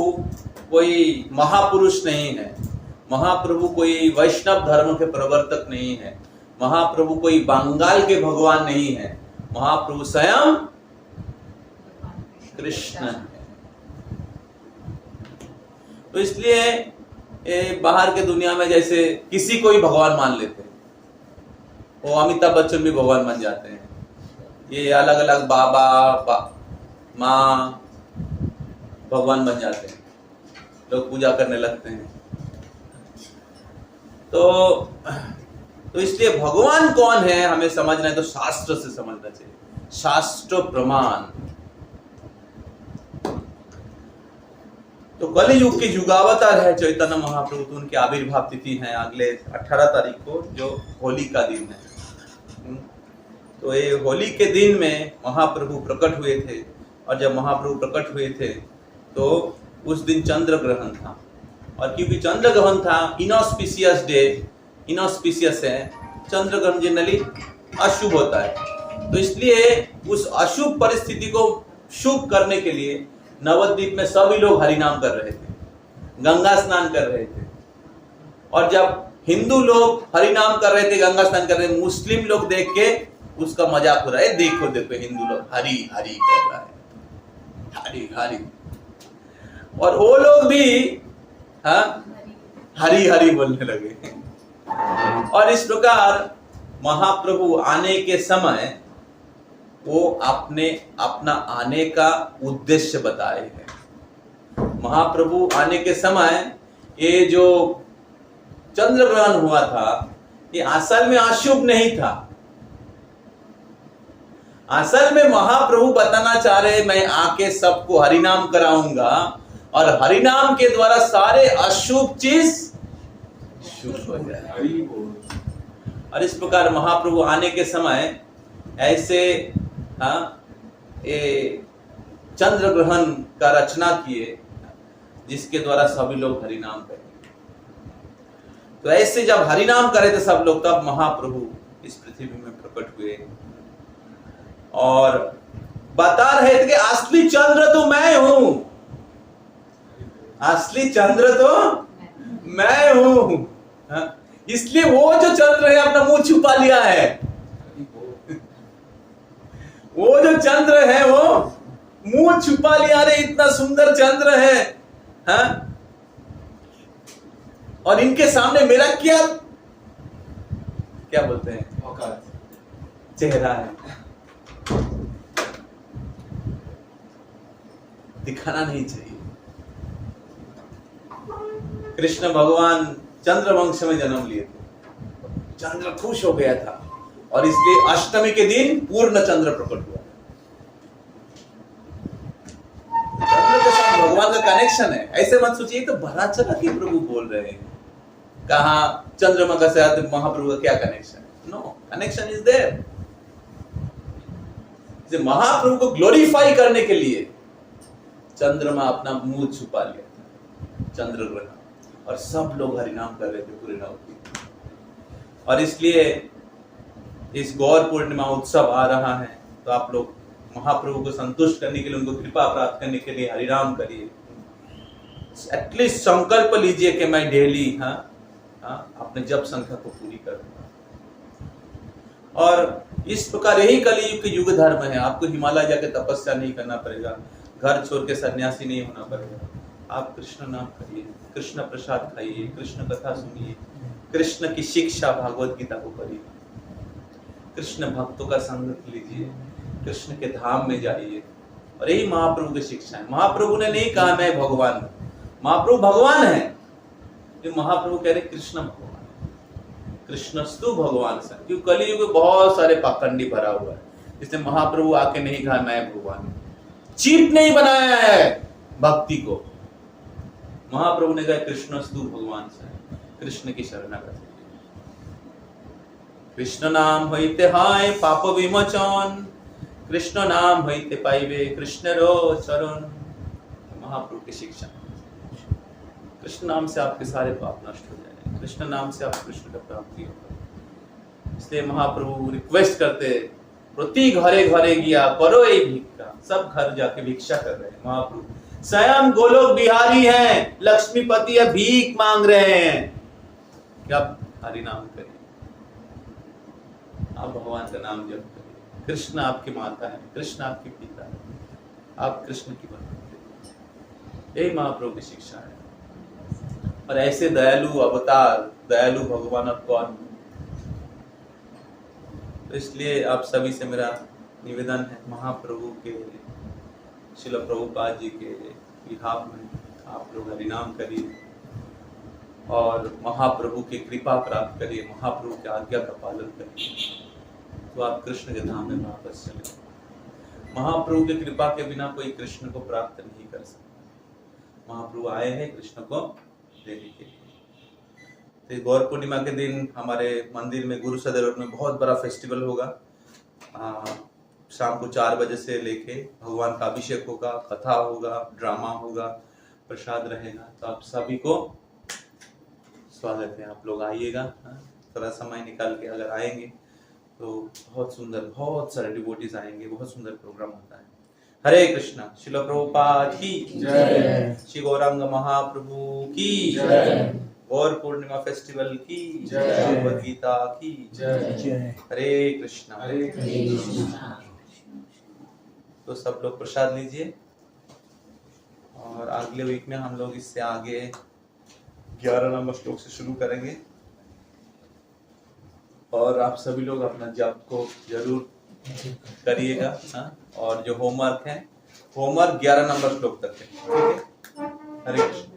कोई महापुरुष नहीं है, महाप्रभु कोई वैष्णव धर्म के प्रवर्तक नहीं है, महाप्रभु कोई बंगाल के भगवान नहीं है, महाप्रभु स्वयं कृष्ण है। तो इसलिए बाहर के दुनिया में जैसे किसी को ही भगवान मान लेते हैं, वो अमिताभ बच्चन भी भगवान मान जाते हैं, ये अलग अलग बाबा माँ भगवान बन जाते हैं, लोग पूजा करने लगते हैं। तो इसलिए भगवान कौन है हमें समझना है तो शास्त्र से समझना चाहिए, शास्त्र प्रमाण। तो कलि युग के युगावतार है चैतन्य महाप्रभु, तो उनके आविर्भाव तिथि है अगले 18 तारीख को, जो होली का दिन है। तो ये होली के दिन में महाप्रभु प्रकट हुए थे, और जब महाप्रभु प्रकट हुए थे तो उस दिन चंद्र ग्रहण था, और क्योंकि चंद्र ग्रहण था, इनऑस्पिशियस डे, इनऑस्पिशियस है, चंद्र ग्रहण जनरली अशुभ होता है, तो इसलिए उस अशुभ परिस्थिति को शुभ करने के लिए नवद्वीप में सभी लोग हरिनाम कर रहे थे, गंगा स्नान कर रहे थे। और जब हिंदू लोग हरिनाम कर रहे थे, गंगा स्नान कर रहे थे, मुस्लिम लोग देख के उसका मजाक हो रहा है, देखो देखो हिंदू लोग हरि हरि कर रहा है, हरि हरि, और वो लोग भी हरि हरि बोलने लगे। और इस प्रकार महाप्रभु आने के समय वो अपना आने का उद्देश्य बताए हैं। महाप्रभु आने के समय ये जो चंद्र ग्रहण हुआ था, ये असल में अशुभ नहीं था। असल में महाप्रभु बताना चाह रहे, मैं आके सबको हरिनाम कराऊंगा, और हरिनाम के द्वारा सारे अशुभ चीज शुभ हो जाए। और इस प्रकार महाप्रभु आने के समय ऐसे चंद्र ग्रहण का रचना किए, जिसके द्वारा सभी लोग हरिनाम करें। तो ऐसे जब हरिनाम करे थे सब लोग, तब महाप्रभु इस पृथ्वी में प्रकट हुए और बता रहे थे कि असली चंद्र तो मैं हूं, असली चंद्र तो मैं हूं। इसलिए वो जो चंद्र है अपना मुंह छुपा लिया है, वो जो चंद्र है वो मुंह छुपा लिया, रे इतना सुंदर चंद्र है, और इनके सामने मेरा क्या बोलते हैं, चेहरा है, दिखाना नहीं चाहिए। कृष्ण भगवान चंद्र वंश में जन्म लिए थे, चंद्र खुश हो गया था, और इसलिए अष्टमी के दिन पूर्ण चंद्र प्रकट हुआ। चंद्र के साथ भगवान का कनेक्शन है, ऐसे मत सोचिए तो भरा चला कि प्रभु बोल रहे हैं, कहा चंद्रमा का साथ महाप्रभु का क्या कनेक्शन है? No, connection is there. Mahaprabhu को ग्लोरीफाई करने के लिए चंद्रमा अपना मुंह छुपा लिया था, चंद्र ग्रहण, और सब लोग हरिनाम कर रहे थे पूरे नवद्वीप। और इसलिए इस गौर पूर्णिमा उत्सव आ रहा है, तो आप लोग महाप्रभु को संतुष्ट करने के लिए, उनको कृपा प्राप्त करने के लिए हरिनाम करिए। एटलीस्ट संकल्प लीजिए कि मैं डेली अपने जप संख्या को पूरी करूंगा। और इस प्रकार यही कलयुग के युग धर्म है। आपको हिमालय जाकर तपस्या नहीं करना पड़ेगा, घर छोड़ के सन्यासी नहीं होना पड़ेगा। आप कृष्ण नाम करिए, कृष्ण प्रसाद खाइए, कृष्ण कथा सुनिए, कृष्ण की शिक्षा भागवत गीता को पढ़िए, कृष्ण भक्तों का संग लीजिए, कृष्ण के धाम में जाइए। और यही महाप्रभु की शिक्षा है। महाप्रभु ने नहीं कहा मैं भगवान हूं, महाप्रभु भगवान है, ये महाप्रभु कह रहे कृष्ण भगवान, कृष्णस्तु भगवान सा। क्योंकि कलयुग में बहुत सारे पाखंडी भरा हुआ है, इसलिए महाप्रभु आके नहीं कहा मैं भगवान हूं, चीप नहीं बनाया है भक्ति को। महाप्रभु ने कहा कृष्णस्तु भगवान सा, कृष्ण की शरणागत। कृष्ण नाम होइते हाय पाप विमोचन, कृष्ण नाम होइते पाइबे कृष्ण रो चरण। महाप्रभु की शिक्षा, कृष्ण नाम से आपके सारे पाप नष्ट हो जाएंगे, कृष्ण नाम से आप कृष्ण का प्राप्ति होगा। इसलिए महाप्रभु रिक्वेस्ट करते, प्रति घरे घरे गया करो ये भिक्षा, सब घर जाके भिक्षा कर रहे हैं। महाप्रभु स्वयं गोलोक बिहारी हैं, लक्ष्मीपति है, भीख मांग रहे हैं। क्या हरि नाम करिए, आप भगवान का नाम जप करिए। कृष्ण आपकी माता है, कृष्ण आपके पिता है, आप कृष्ण की भक्ति। यही महाप्रभु की शिक्षा है। और ऐसे दयालु अवतार, दयालु भगवान अब कौन। तो इसलिए आप सभी से मेरा निवेदन है, महाप्रभु के, श्रील प्रभुपाद जी के बिहाफ में आप लोग हरिनाम करिए और महाप्रभु की कृपा प्राप्त करिए, महाप्रभु की आज्ञा का पालन करिए, तो आप कृष्ण के धाम में वापस चले। महाप्रभु की कृपा के बिना कोई कृष्ण को प्राप्त नहीं कर सकता। महाप्रभु आए हैं कृष्ण को देने के लिए। तो गौर पूर्णिमा के दिन हमारे मंदिर में गुरु सदर में बहुत बड़ा फेस्टिवल होगा। शाम को 4 बजे से लेके भगवान का अभिषेक होगा, कथा होगा, ड्रामा होगा, प्रसाद रहेगा। तो आप सभी को स्वागत है, आप लोग आइएगा। थोड़ा समय निकाल के अगर आएंगे तो बहुत सुंदर, बहुत सारे डिवोटीज आएंगे, बहुत सुंदर प्रोग्राम होता है। हरे कृष्णा। श्रील प्रभुपाद की जय, श्री गौरांग महाप्रभु की जय, गौर पूर्णिमा फेस्टिवल की जय, भगवद गीता की जय। हरे कृष्णा। हरे कृष्णा। तो सब लोग प्रसाद लीजिए और अगले वीक में हम लोग इससे आगे 11 नंबर श्लोक से शुरू करेंगे। और आप सभी लोग अपना जप को जरूर करिएगा। और जो होमवर्क है, होमवर्क 11 नंबर श्लोक तक है, ठीक है। हरे कृष्ण।